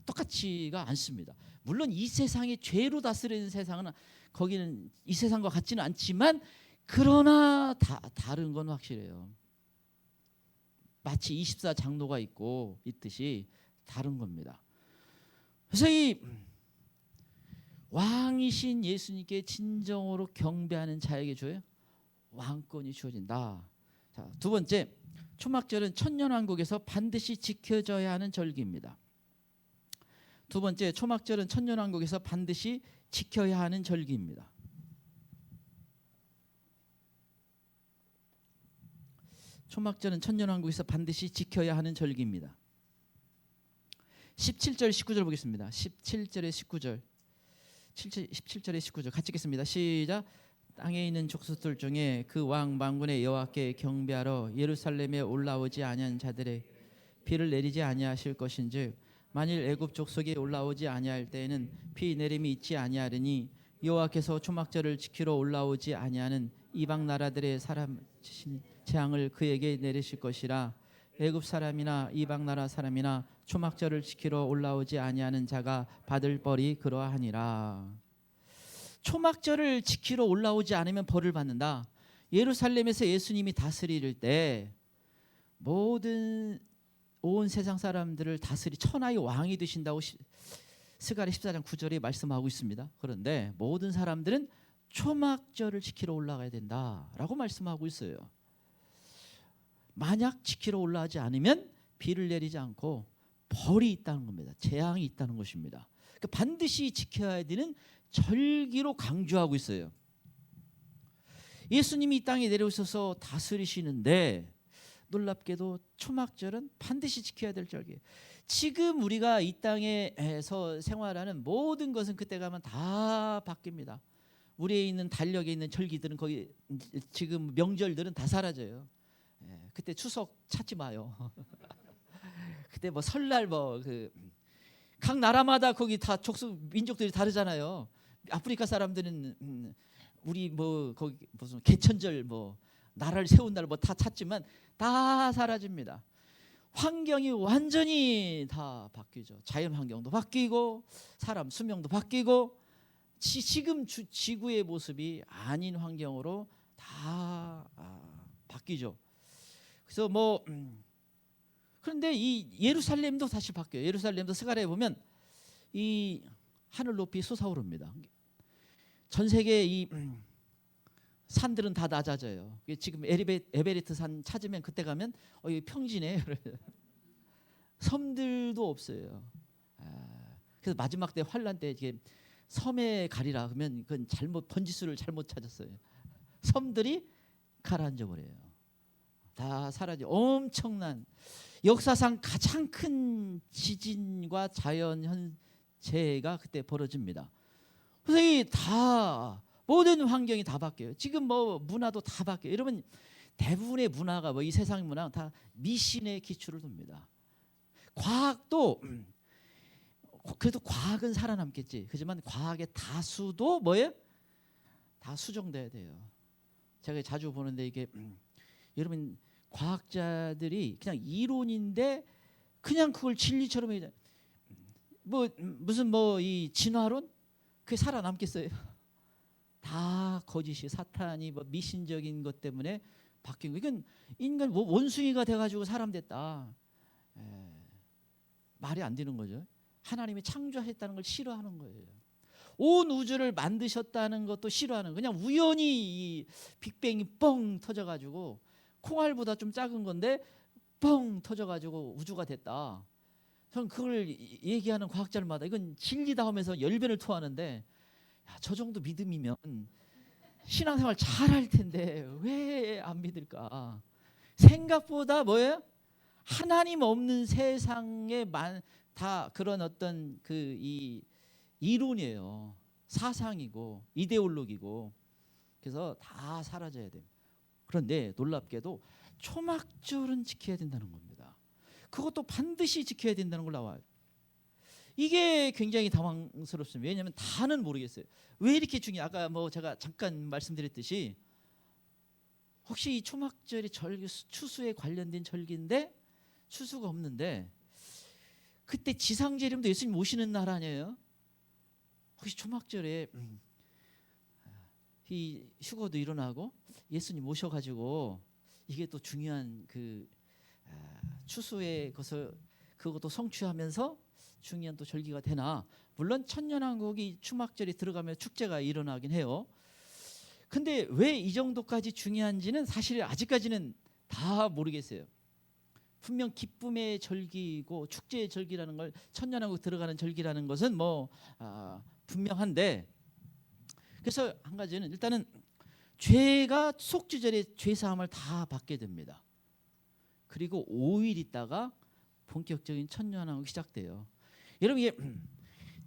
똑같지가 않습니다. 물론 이 세상이 죄로 다스리는 세상은 거기는 이 세상과 같지는 않지만 그러나 다른 건 확실해요. 마치 24장로가 있듯이 다른 겁니다. 그래서 이 왕이신 예수님께 진정으로 경배하는 자에게 줘요 왕권이 주어진다. 자, 두 번째, 초막절은 천년왕국에서 반드시 지켜져야 하는 절기입니다. 두 번째, 초막절은 천년왕국에서 반드시 지켜야 하는 절기입니다. 초막절은 천년왕국에서 반드시 지켜야 하는 절기입니다. 17절 19절 보겠습니다. 17절에 19절 17절에 19절 같이 읽겠습니다. 시작. 땅에 있는 족속들 중에 그 왕 만군의 여호와께 경배하러 예루살렘에 올라오지 아니한 자들의 비를 내리지 아니하실 것인즉 만일 애굽 족속이 올라오지 아니할 때에는 비 내림이 있지 아니하리니 여호와께서 초막절을 지키러 올라오지 아니하는 이방 나라들의 사람 재앙을 그에게 내리실 것이라. 애굽 사람이나 이방 나라 사람이나 초막절을 지키러 올라오지 아니하는 자가 받을 벌이 그러하니라. 초막절을 지키러 올라오지 않으면 벌을 받는다. 예루살렘에서 예수님이 다스릴 때 모든 온 세상 사람들을 다스리 천하의 왕이 되신다고 스가랴 14장 9절에 말씀하고 있습니다. 그런데 모든 사람들은 초막절을 지키러 올라가야 된다라고 말씀하고 있어요. 만약 지키러 올라가지 않으면 비를 내리지 않고 벌이 있다는 겁니다. 재앙이 있다는 것입니다. 그러니까 반드시 지켜야 되는 절기로 강조하고 있어요. 예수님이 이 땅에 내려오셔서 다스리시는데 놀랍게도 초막절은 반드시 지켜야 될 절기예요. 지금 우리가 이 땅에서 생활하는 모든 것은 그때 가면 다 바뀝니다. 우리에 있는 달력에 있는 절기들은 거기 지금 명절들은 다 사라져요. 그때 추석 찾지 마요. 그때 뭐 설날 뭐 각 나라마다 거기 다 족속 민족들이 다르잖아요. 아프리카 사람들은 우리 뭐 거기 무슨 개천절 뭐 나라를 세운 날 뭐 다 찾지만 다 사라집니다. 환경이 완전히 다 바뀌죠. 자연 환경도 바뀌고 사람 수명도 바뀌고 지금 지구의 모습이 아닌 환경으로 다 바뀌죠. 그래서 뭐 그런데 이 예루살렘도 다시 바뀌어요. 예루살렘도 스가랴에 보면 이 하늘 높이 솟아오릅니다. 전 세계 이 산들은 다 낮아져요. 지금 에베레스트 산 찾으면 그때 가면 여기 평지네. 섬들도 없어요. 그래서 마지막 때 환란 때 이게 섬에 가리라 그러면 그건 잘못 번지수를 잘못 찾았어요. 섬들이 가라앉아 버려요. 다 사라져. 엄청난 역사상 가장 큰 지진과 자연 재해가 그때 벌어집니다. 그래서 이 다 모든 환경이 다 바뀌어요. 지금 뭐 문화도 다 바뀌어요. 여러분 대부분의 문화가 뭐 이 세상 문화 다 미신의 기초를 둡니다. 과학도 그래도 과학은 살아남겠지. 하지만 과학의 다수도 뭐예요? 다 수정돼야 돼요. 제가 자주 보는데 이게 여러분 과학자들이 그냥 이론인데 그냥 그걸 진리처럼 해야 돼. 뭐 무슨 뭐 이 진화론 그게 살아남겠어요? 다 거짓이 사탄이 뭐 미신적인 것 때문에 바뀐 거. 이건 인간 원숭이가 돼가지고 사람 됐다. 말이 안 되는 거죠. 하나님이 창조했다는 걸 싫어하는 거예요. 온 우주를 만드셨다는 것도 싫어하는. 그냥 우연히 이 빅뱅이 뻥 터져가지고 콩알보다 좀 작은 건데 뻥 터져가지고 우주가 됐다. 저는 그걸 얘기하는 과학자들마다 이건 진리다 하면서 열변을 토하는데 야, 저 정도 믿음이면 신앙생활 잘할 텐데 왜 안 믿을까? 생각보다 뭐예요? 하나님 없는 세상에 다 그런 어떤 이 이론이에요. 사상이고 이데올로기고. 그래서 다 사라져야 돼요. 그런데 놀랍게도 초막절은 지켜야 된다는 겁니다. 그것도 반드시 지켜야 된다는 걸 나와요. 이게 굉장히 당황스럽습니다. 왜냐하면 다는 모르겠어요. 왜 이렇게 중요해? 아까 뭐 제가 잠깐 말씀드렸듯이 혹시 이 초막절이 추수에 관련된 절기인데 추수가 없는데 그때 지상재림도 예수님 오시는 날 아니에요? 혹시 초막절에 이 휴거도 일어나고 예수님 오셔가지고 이게 또 중요한 추수의 그것도 성취하면서 중요한 또 절기가 되나? 물론 천년왕국이 초막절이 들어가면 축제가 일어나긴 해요. 근데 왜 이 정도까지 중요한지는 사실 아직까지는 다 모르겠어요. 분명 기쁨의 절기고 축제의 절기라는 걸 천년왕국 들어가는 절기라는 것은 뭐 분명한데 그래서 한 가지는 일단은 죄가 속죄절에 죄사함을 다 받게 됩니다. 그리고 5일 있다가 본격적인 천년왕국이 시작돼요. 여러분 이게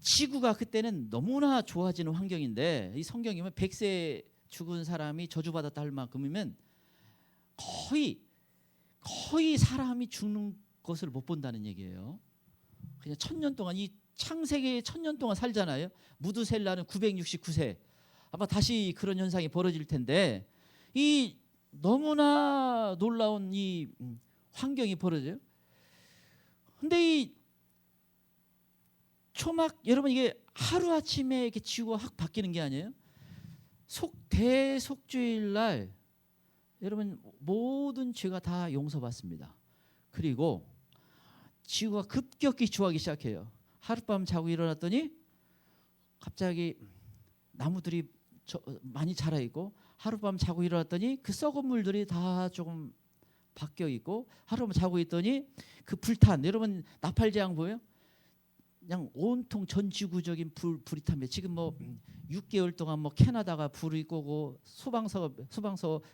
지구가 그때는 너무나 좋아지는 환경인데 이 성경이면 100세 죽은 사람이 저주받았다 할 만큼이면 거의 사람이 죽는 것을 못 본다는 얘기예요. 그냥 1000년 동안 이 창세기에 1000년 동안 살잖아요. 무두셀라는 969세. 아마 다시 그런 현상이 벌어질 텐데 이 너무나 놀라운 이 환경이 벌어져요. 근데 이 초막 여러분 이게 하루 아침에 이렇게 지구가 확 바뀌는 게 아니에요. 대속죄일 날 여러분 모든 죄가 다 용서받습니다. 그리고 지구가 급격히 좋아하기 시작해요. 하룻밤 자고 일어났더니 갑자기 나무들이 많이 자라 있고, 하룻밤 자고 일어났더니 그 썩은 물들이 다 조금 바뀌어 있고, 하룻밤 자고 있더니 그 불탄, 여러분 나팔재앙 보여요? 그냥 온통 전 지구적인 불이 탑니다. 지금 뭐 6개월 동안 뭐 캐나다가 불이 끄고 소방서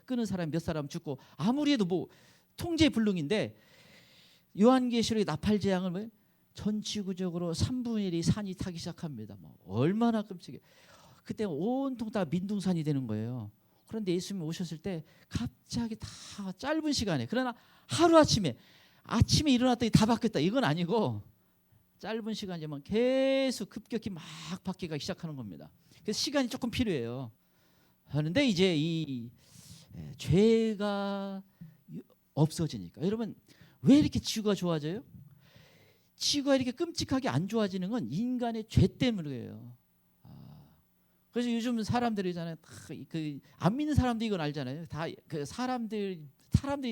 끄는 사람 몇 사람 죽고, 아무리 해도 뭐 통제 불능인데 요한계시록의 나팔재앙을 뭐 전 지구적으로 3분의 1이 산이 타기 시작합니다. 뭐 얼마나 끔찍해. 그때 온통 다 민둥산이 되는 거예요. 그런데 예수님이 오셨을 때 갑자기 다 짧은 시간에, 그러나 하루아침에 일어났더니 다 바뀌었다, 이건 아니고 짧은 시간이지만 계속 급격히 막 바뀌기 시작하는 겁니다. 그래서 시간이 조금 필요해요. 그런데 이제 이 죄가 없어지니까, 여러분 왜 이렇게 지구가 좋아져요? 지구가 이렇게 끔찍하게 안 좋아지는 건 인간의 죄 때문이에요. 그래서 요즘 사람들이잖아요. 안 믿는 사람도 이건 알잖아요. 다 그 사람들이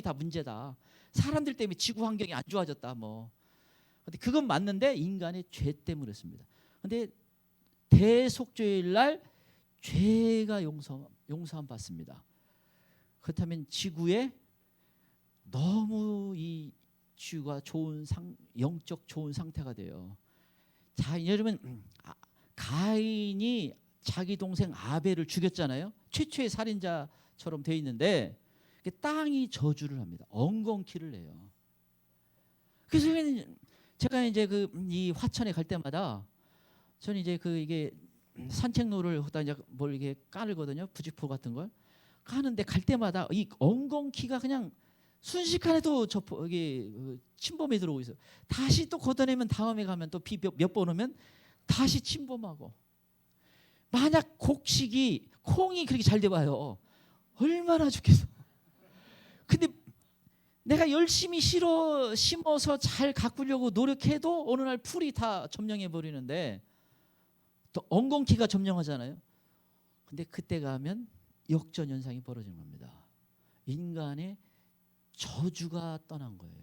다 문제다. 사람들 때문에 지구 환경이 안 좋아졌다. 뭐. 근데 그건 맞는데 인간의 죄 때문에 그렇습니다. 근데 대속죄일 날 죄가 용서함 받습니다. 그렇다면 지구에 너무 이 지구가 영적 좋은 상태가 돼요. 자, 여러분 가인이 자기 동생 아벨을 죽였잖아요. 최초의 살인자처럼 돼 있는데 땅이 저주를 합니다. 엉겅퀴를 내요. 그래서 제가 이제 이 화천에 갈 때마다 저는 이제 이게 산책로를 하다 이제 뭘 이게 깔거든요. 부직포 같은 걸 까는데 갈 때마다 이 엉겅퀴가 그냥 순식간에도 여기 침범에 들어오고 있어요. 다시 또 걷어내면 다음에 가면 또 비 몇 번 오면 다시 침범하고. 만약 콩이 그렇게 잘 돼봐요. 얼마나 좋겠어. 근데 내가 열심히 심어서 잘 가꾸려고 노력해도 어느 날 풀이 다 점령해 버리는데, 또 엉겅퀴가 점령하잖아요. 근데 그때 가면 역전 현상이 벌어지는 겁니다. 인간의 저주가 떠난 거예요.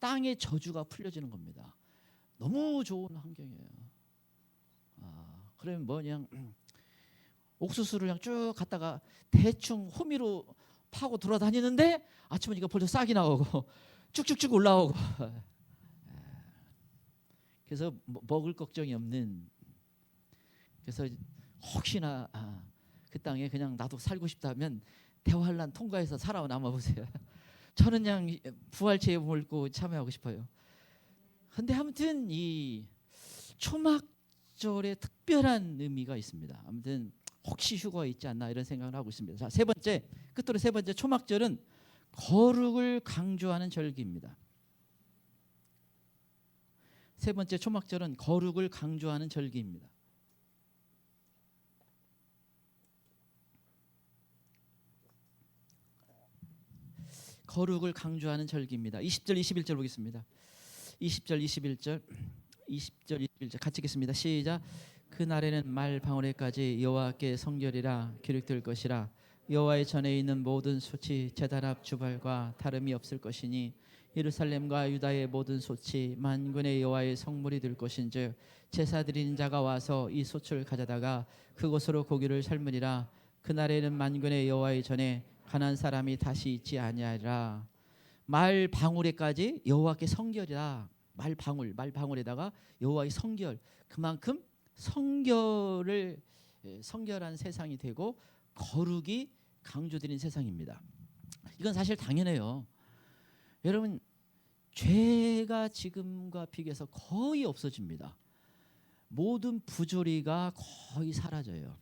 땅의 저주가 풀려지는 겁니다. 너무 좋은 환경이에요. 그러면 그냥 옥수수를 그냥 쭉 갔다가 대충 호미로 파고 돌아다니는데 아침에 이거 벌써 싹이 나오고 쭉쭉쭉 올라오고 그래서 먹을 걱정이 없는, 그래서 혹시나 그 땅에 그냥 나도 살고 싶다면 대환란 통과해서 살아남아 보세요. 저는 그냥 부활체에 몰고 참여하고 싶어요. 근데 아무튼 이 초막절에 특별한 의미가 있습니다. 아무튼 혹시 휴거가 있지 않나 이런 생각을 하고 있습니다. 자, 끝으로 세 번째 초막절은 거룩을 강조하는 절기입니다. 세 번째 초막절은 거룩을 강조하는 절기입니다. 거룩을 강조하는 절기입니다. 20절 21절 보겠습니다. 20절 21절 같이 읽겠습니다. 시작. 그날에는 말 방울에까지 여호와께 성결이라 기록될 것이라. 여호와의 전에 있는 모든 솥이 제단 앞 주발과 다름이 없을 것이니 예루살렘과 유다의 모든 솥이 만군의 여호와의 성물이 될 것인즉 제사 드리는 자가 와서 이 솥을 가져다가 그곳으로 고기를 삶으리라. 그날에는 만군의 여호와의 전에 가난 사람이 다시 있지 아니하리라. 말 방울에까지 여호와께 성결이라. 말 방울에다가 여호와의 성결, 그만큼 성결한 세상이 되고 거룩이 강조되는 세상입니다. 이건 사실 당연해요. 여러분 죄가 지금과 비교해서 거의 없어집니다. 모든 부조리가 거의 사라져요.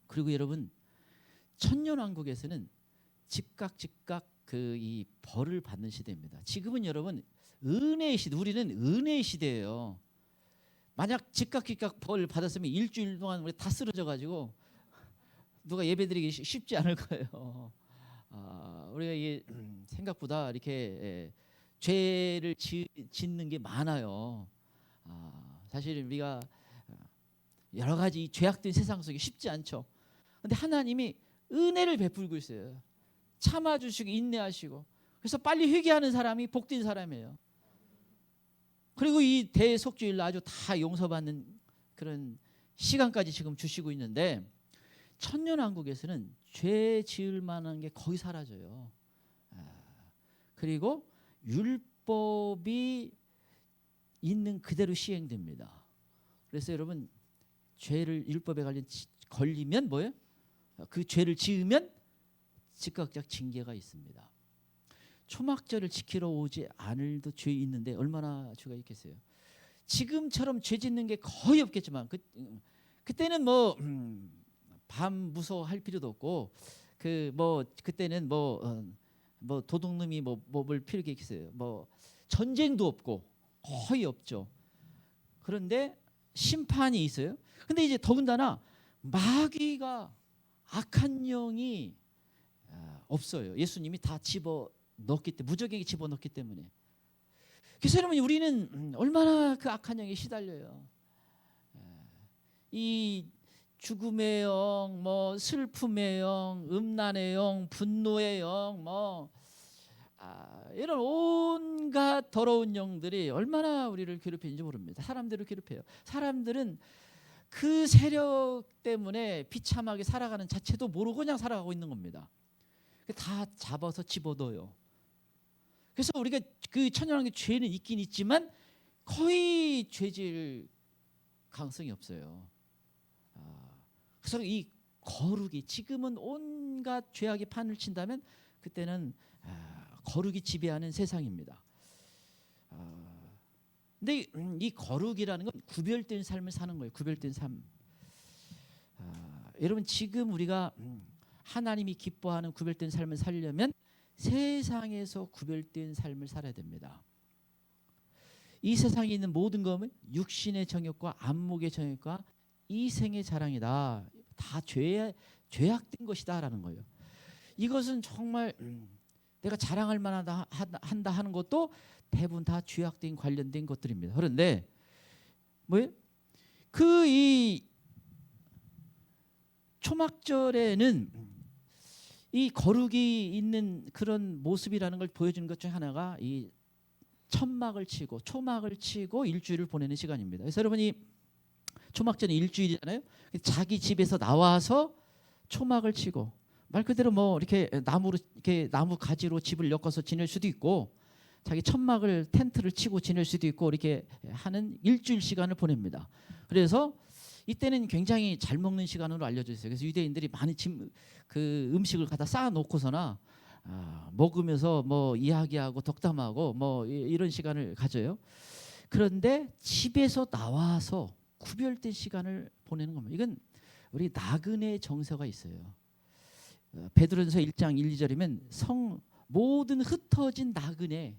그리고 여러분 천년왕국에서는 즉각 이 벌을 받는 시대입니다. 지금은 여러분 은혜의 시대, 우리는 은혜의 시대예요. 만약 즉각 벌 받았으면 일주일 동안 우리 다 쓰러져 가지고 누가 예배드리기 쉽지 않을 거예요. 우리가 이게 생각보다 이렇게 죄를 짓는 게 많아요. 사실 우리가 여러 가지 죄악된 세상 속에 쉽지 않죠. 근데 하나님이 은혜를 베풀고 있어요. 참아주시고 인내하시고. 그래서 빨리 회개하는 사람이 복된 사람이에요. 그리고 이 대속죄일 아주 다 용서받는 그런 시간까지 지금 주시고 있는데, 천년왕국에서는 죄 지을 만한 게 거의 사라져요. 그리고 율법이 있는 그대로 시행됩니다. 그래서 여러분, 죄를 율법에 걸리면 뭐예요? 그 죄를 지으면 즉각적 징계가 있습니다. 초막절을 지키러 오지 않을도 죄 있는데 얼마나 죄가 있겠어요. 지금처럼 죄 짓는 게 거의 없겠지만 그때는 뭐 밤 무서워할 필요도 없고 그때는 뭐 도둑놈이 뭘 필요가 있겠어요. 뭐 전쟁도 없고 거의 없죠. 그런데 심판이 있어요. 근데 이제 더군다나 마귀가 악한 영이 없어요. 예수님이 다 집어넣기 때문에, 무적에게 집어넣기 때문에. 그래서 여러분, 우리는 얼마나 그 악한 영에 시달려요. 이 죽음의 영, 뭐 슬픔의 영, 음란의 영, 분노의 영, 이런 온갖 더러운 영들이 얼마나 우리를 괴롭히는지 모릅니다. 사람들을 괴롭혀요. 사람들은 그 세력 때문에 비참하게 살아가는 자체도 모르고 그냥 살아가고 있는 겁니다. 다 잡아서 집어넣어요. 그래서 우리가 그 천연왕국의 죄는 있긴 있지만 거의 죄질 가능성이 없어요. 그래서 이 거룩이, 지금은 온갖 죄악이 판을 친다면 그때는 거룩이 지배하는 세상입니다. 근데 이 거룩이라는 건 구별된 삶을 사는 거예요. 구별된 삶. 여러분, 지금 우리가 하나님이 기뻐하는 구별된 삶을 살려면 세상에서 구별된 삶을 살아야 됩니다. 이 세상에 있는 모든 것은 육신의 정욕과 안목의 정욕과 이생의 자랑이다. 다 죄악된 것이다라는 거예요. 이것은 정말 내가 자랑할 만하다 한다 하는 것도 대부분 다 죄악된 관련된 것들입니다. 그런데 뭐예요? 이 초막절에는 이 거룩이 있는 그런 모습이라는 걸 보여주는 것 중 하나가 이 천막을 치고 초막을 치고 일주일을 보내는 시간입니다. 그래서 여러분이 초막절은 일주일이잖아요. 자기 집에서 나와서 초막을 치고, 말 그대로 뭐 이렇게 나무 가지로 집을 엮어서 지낼 수도 있고, 자기 천막을 텐트를 치고 지낼 수도 있고, 이렇게 하는 일주일 시간을 보냅니다. 그래서 이때는 굉장히 잘 먹는 시간으로 알려져 있어요. 그래서 유대인들이 많이 그 음식을 갖다 쌓아 놓고서나 먹으면서 뭐 이야기하고 덕담하고 뭐 이런 시간을 가져요. 그런데 집에서 나와서 구별된 시간을 보내는 겁니다. 이건 우리 나그네 정서가 있어요. 베드로전서 1장 1, 2절이면 모든 흩어진 나그네,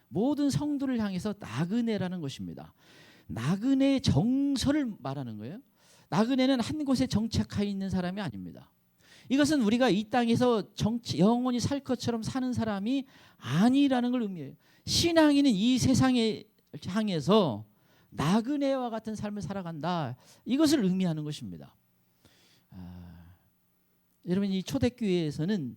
모든 성도를 향해서 나그네라는 것입니다. 나그네의 정서를 말하는 거예요. 나그네는 한 곳에 정착해 있는 사람이 아닙니다. 이것은 우리가 이 땅에서 영원히 살 것처럼 사는 사람이 아니라는 걸 의미해요. 신앙인은 이 세상에 향해서 나그네와 같은 삶을 살아간다, 이것을 의미하는 것입니다. 여러분, 이 초대교회에서는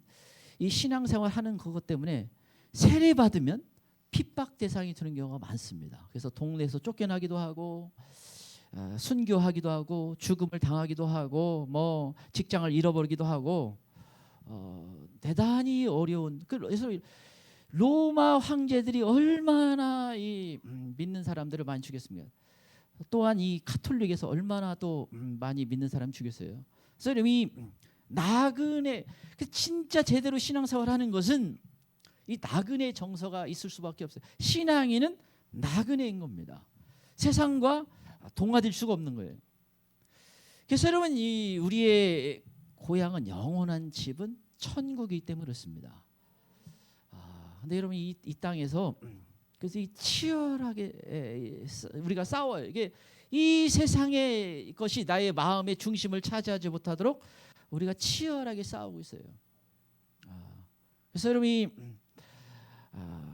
이 신앙생활 하는 그것 때문에 세례받으면 핍박 대상이 되는 경우가 많습니다. 그래서 동네에서 쫓겨나기도 하고 순교하기도 하고 죽음을 당하기도 하고 뭐 직장을 잃어버리기도 하고 대단히 어려운. 그래서 로마 황제들이 얼마나 이 믿는 사람들을 많이 죽였습니까? 또한 이 가톨릭에서 얼마나 또 많이 믿는 사람 죽였어요. 그래서 이 나그네, 진짜 제대로 신앙생활 하는 것은 이 나그네 정서가 있을 수밖에 없어요. 신앙인은 나그네인 겁니다. 세상과 동화될 수가 없는 거예요. 그래서 여러분, 이 우리의 고향은, 영원한 집은 천국이기 때문에 그렇습니다. 근데 여러분, 이 땅에서 그래서 이 치열하게 우리가 싸워요. 이게 이 세상의 것이 나의 마음의 중심을 차지하지 못하도록 우리가 치열하게 싸우고 있어요. 그래서 여러분이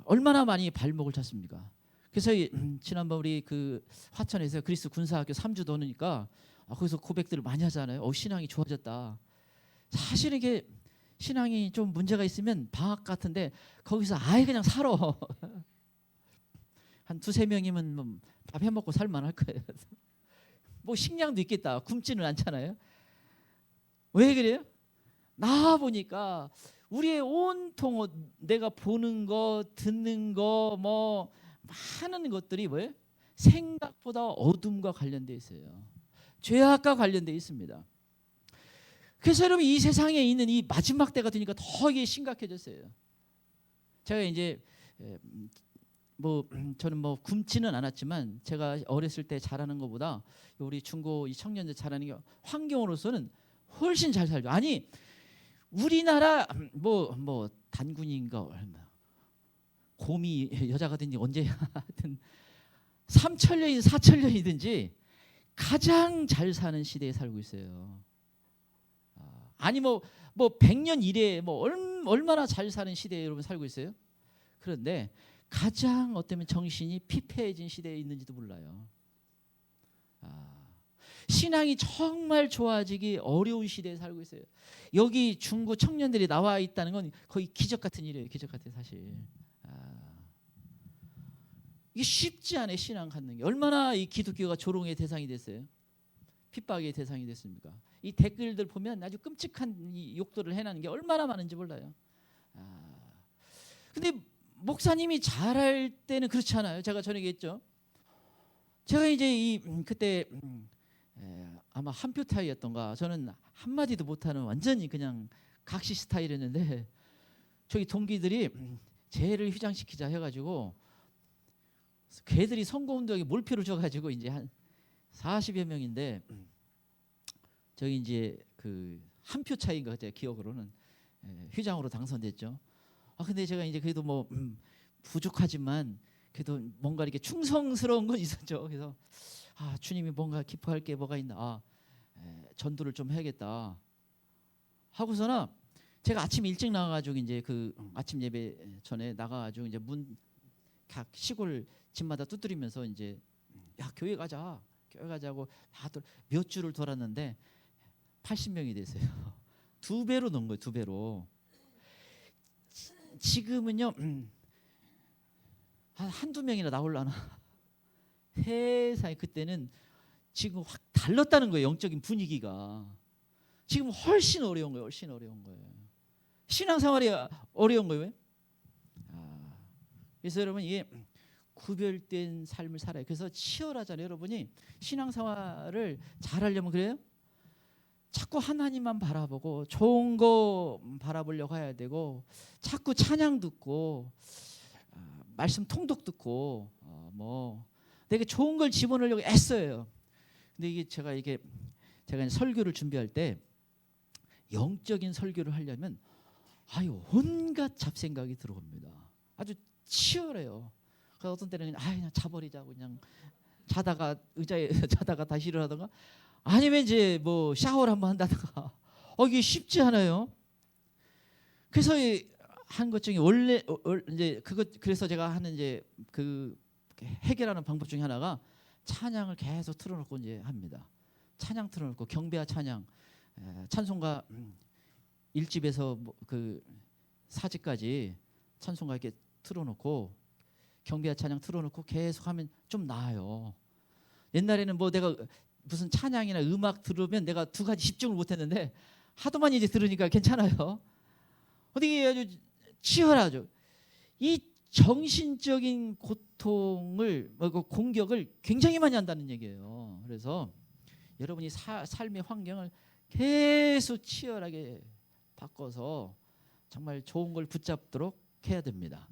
얼마나 많이 발목을 찼습니까? 그래서 지난번 우리 그 화천에서 그리스 군사학교 3주 도니까 거기서 고백들을 많이 하잖아요. 신앙이 좋아졌다. 사실 이게 신앙이 좀 문제가 있으면 방학 같은데 거기서 아예 그냥 살아. 한 2-3명이면 뭐 밥 해먹고 살만할 거예요. 뭐 식량도 있겠다. 굶지는 않잖아요. 왜 그래요? 나와 보니까 우리의 온통 내가 보는 거, 듣는 거, 뭐 많은 것들이 뭐예요? 생각보다 어둠과 관련돼 있어요. 죄악과 관련돼 있습니다. 그래서 여러분 이 세상에 있는 이 마지막 때가 되니까 더 이게 심각해졌어요. 제가 이제 뭐 저는 뭐 굶지는 않았지만 제가 어렸을 때 잘하는 것보다 우리 중고 이 청년들 잘하는 게 환경으로서는 훨씬 잘 살죠. 아니 우리나라 뭐 단군인가 얼마 곰이 여자가 된지 언제 하든 3천년이든 4천년이든지 가장 잘 사는 시대에 살고 있어요. 아니 뭐 100년 이래 뭐 얼마나 잘 사는 시대에 여러분 살고 있어요. 그런데 가장 어쩌면 정신이 피폐해진 시대에 있는지도 몰라요. 신앙이 정말 좋아지기 어려운 시대에 살고 있어요. 여기 중고 청년들이 나와 있다는 건 거의 기적 같은 일이에요. 기적 같은 사실. 이게 쉽지 않아요. 신앙 갖는 게. 얼마나 이 기독교가 조롱의 대상이 됐어요. 핍박의 대상이 됐습니까? 이 댓글들 보면 아주 끔찍한 이 욕들을 해내는 게 얼마나 많은지 몰라요. 근데 목사님이 잘할 때는 그렇지 않아요. 제가 전에 얘기했죠. 제가 이제 그때 아마 한표 타이였던가 저는 한마디도 못하는 완전히 그냥 각시 스타일이었는데 저기 동기들이 쟤를 휴장시키자 해가지고 걔들이 선거운동에 몰표를 줘가지고 이제 한 40여 명인데 저기 이제 그 한 표 차이인가 제 기억으로는 휴장으로 당선됐죠. 근데 제가 이제 그래도 뭐 부족하지만 그래도 뭔가 이렇게 충성스러운 건 있었죠. 그래서 주님이 뭔가 기뻐할 게 뭐가 있나. 전도를 좀 해야겠다. 하고서는 제가 아침 일찍 나가가지고 이제 그 아침 예배 전에 나가가지고 이제 문 각 시골 집마다 두드리면서 이제 야 교회 가자고 몇 주를 돌았는데 80명이 됐어요. 2배로 넣은 거예요. 2배로. 지금은요 한두 명이나 나올라나. 세상에 그때는 지금 확 달랐다는 거예요. 영적인 분위기가. 지금 훨씬 어려운 거예요. 훨씬 어려운 거예요. 신앙생활이 어려운 거예요. 왜? 그래서 여러분 이게 구별된 삶을 살아요. 그래서 치열하잖아요. 여러분이 신앙생활을 잘하려면 그래요. 자꾸 하나님만 바라보고 좋은 거 바라보려고 해야 되고 자꾸 찬양 듣고 말씀 통독 듣고 뭐 되게 좋은 걸 집어넣으려고 애써요. 근데 이게 제가 설교를 준비할 때 영적인 설교를 하려면 온갖 잡생각이 들어옵니다. 아주 치열해요. 그래서 어떤 때는 그냥 자버리자고 그냥 자다가 의자에 자다가 다시 일어나던가 아니면 이제 뭐 샤워를 한번 한다든가 이게 쉽지 않아요. 그래서 한 것 중에 원래 이제 그래서 제가 하는 이제 그 해결하는 방법 중에 하나가 찬양을 계속 틀어놓고 이제 합니다. 찬양 틀어놓고 경배와 찬양, 찬송가 1집에서 그 4집까지 찬송가 이렇게 틀어놓고 경배와 찬양 틀어놓고 계속 하면 좀 나아요. 옛날에는 뭐 내가 무슨 찬양이나 음악 들으면 내가 2가지 집중을 못했는데 하도 많이 이제 들으니까 괜찮아요. 어떻게 아주 치열하죠. 이 정신적인 고통을 공격을 굉장히 많이 한다는 얘기예요. 그래서 여러분이 삶의 환경을 계속 치열하게 바꿔서 정말 좋은 걸 붙잡도록 해야 됩니다.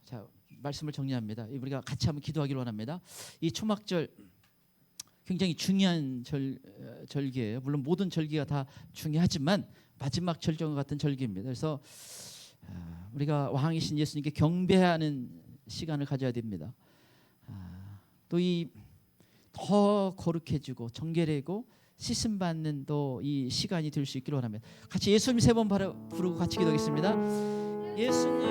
자, 말씀을 정리합니다. 우리가 같이 한번 기도하기로 원합니다. 이 초막절 굉장히 중요한 절기예요. 물론 모든 절기가 다 중요하지만 마지막 절정과 같은 절기입니다. 그래서 우리가 왕이신 예수님께 경배하는 시간을 가져야 됩니다. 또 이 더 거룩해지고 정결하고 씻음 받는 또 이 시간이 될 수 있기를 원합니다. 같이 예수님 세 번 부르고 같이 기도하겠습니다. 예수님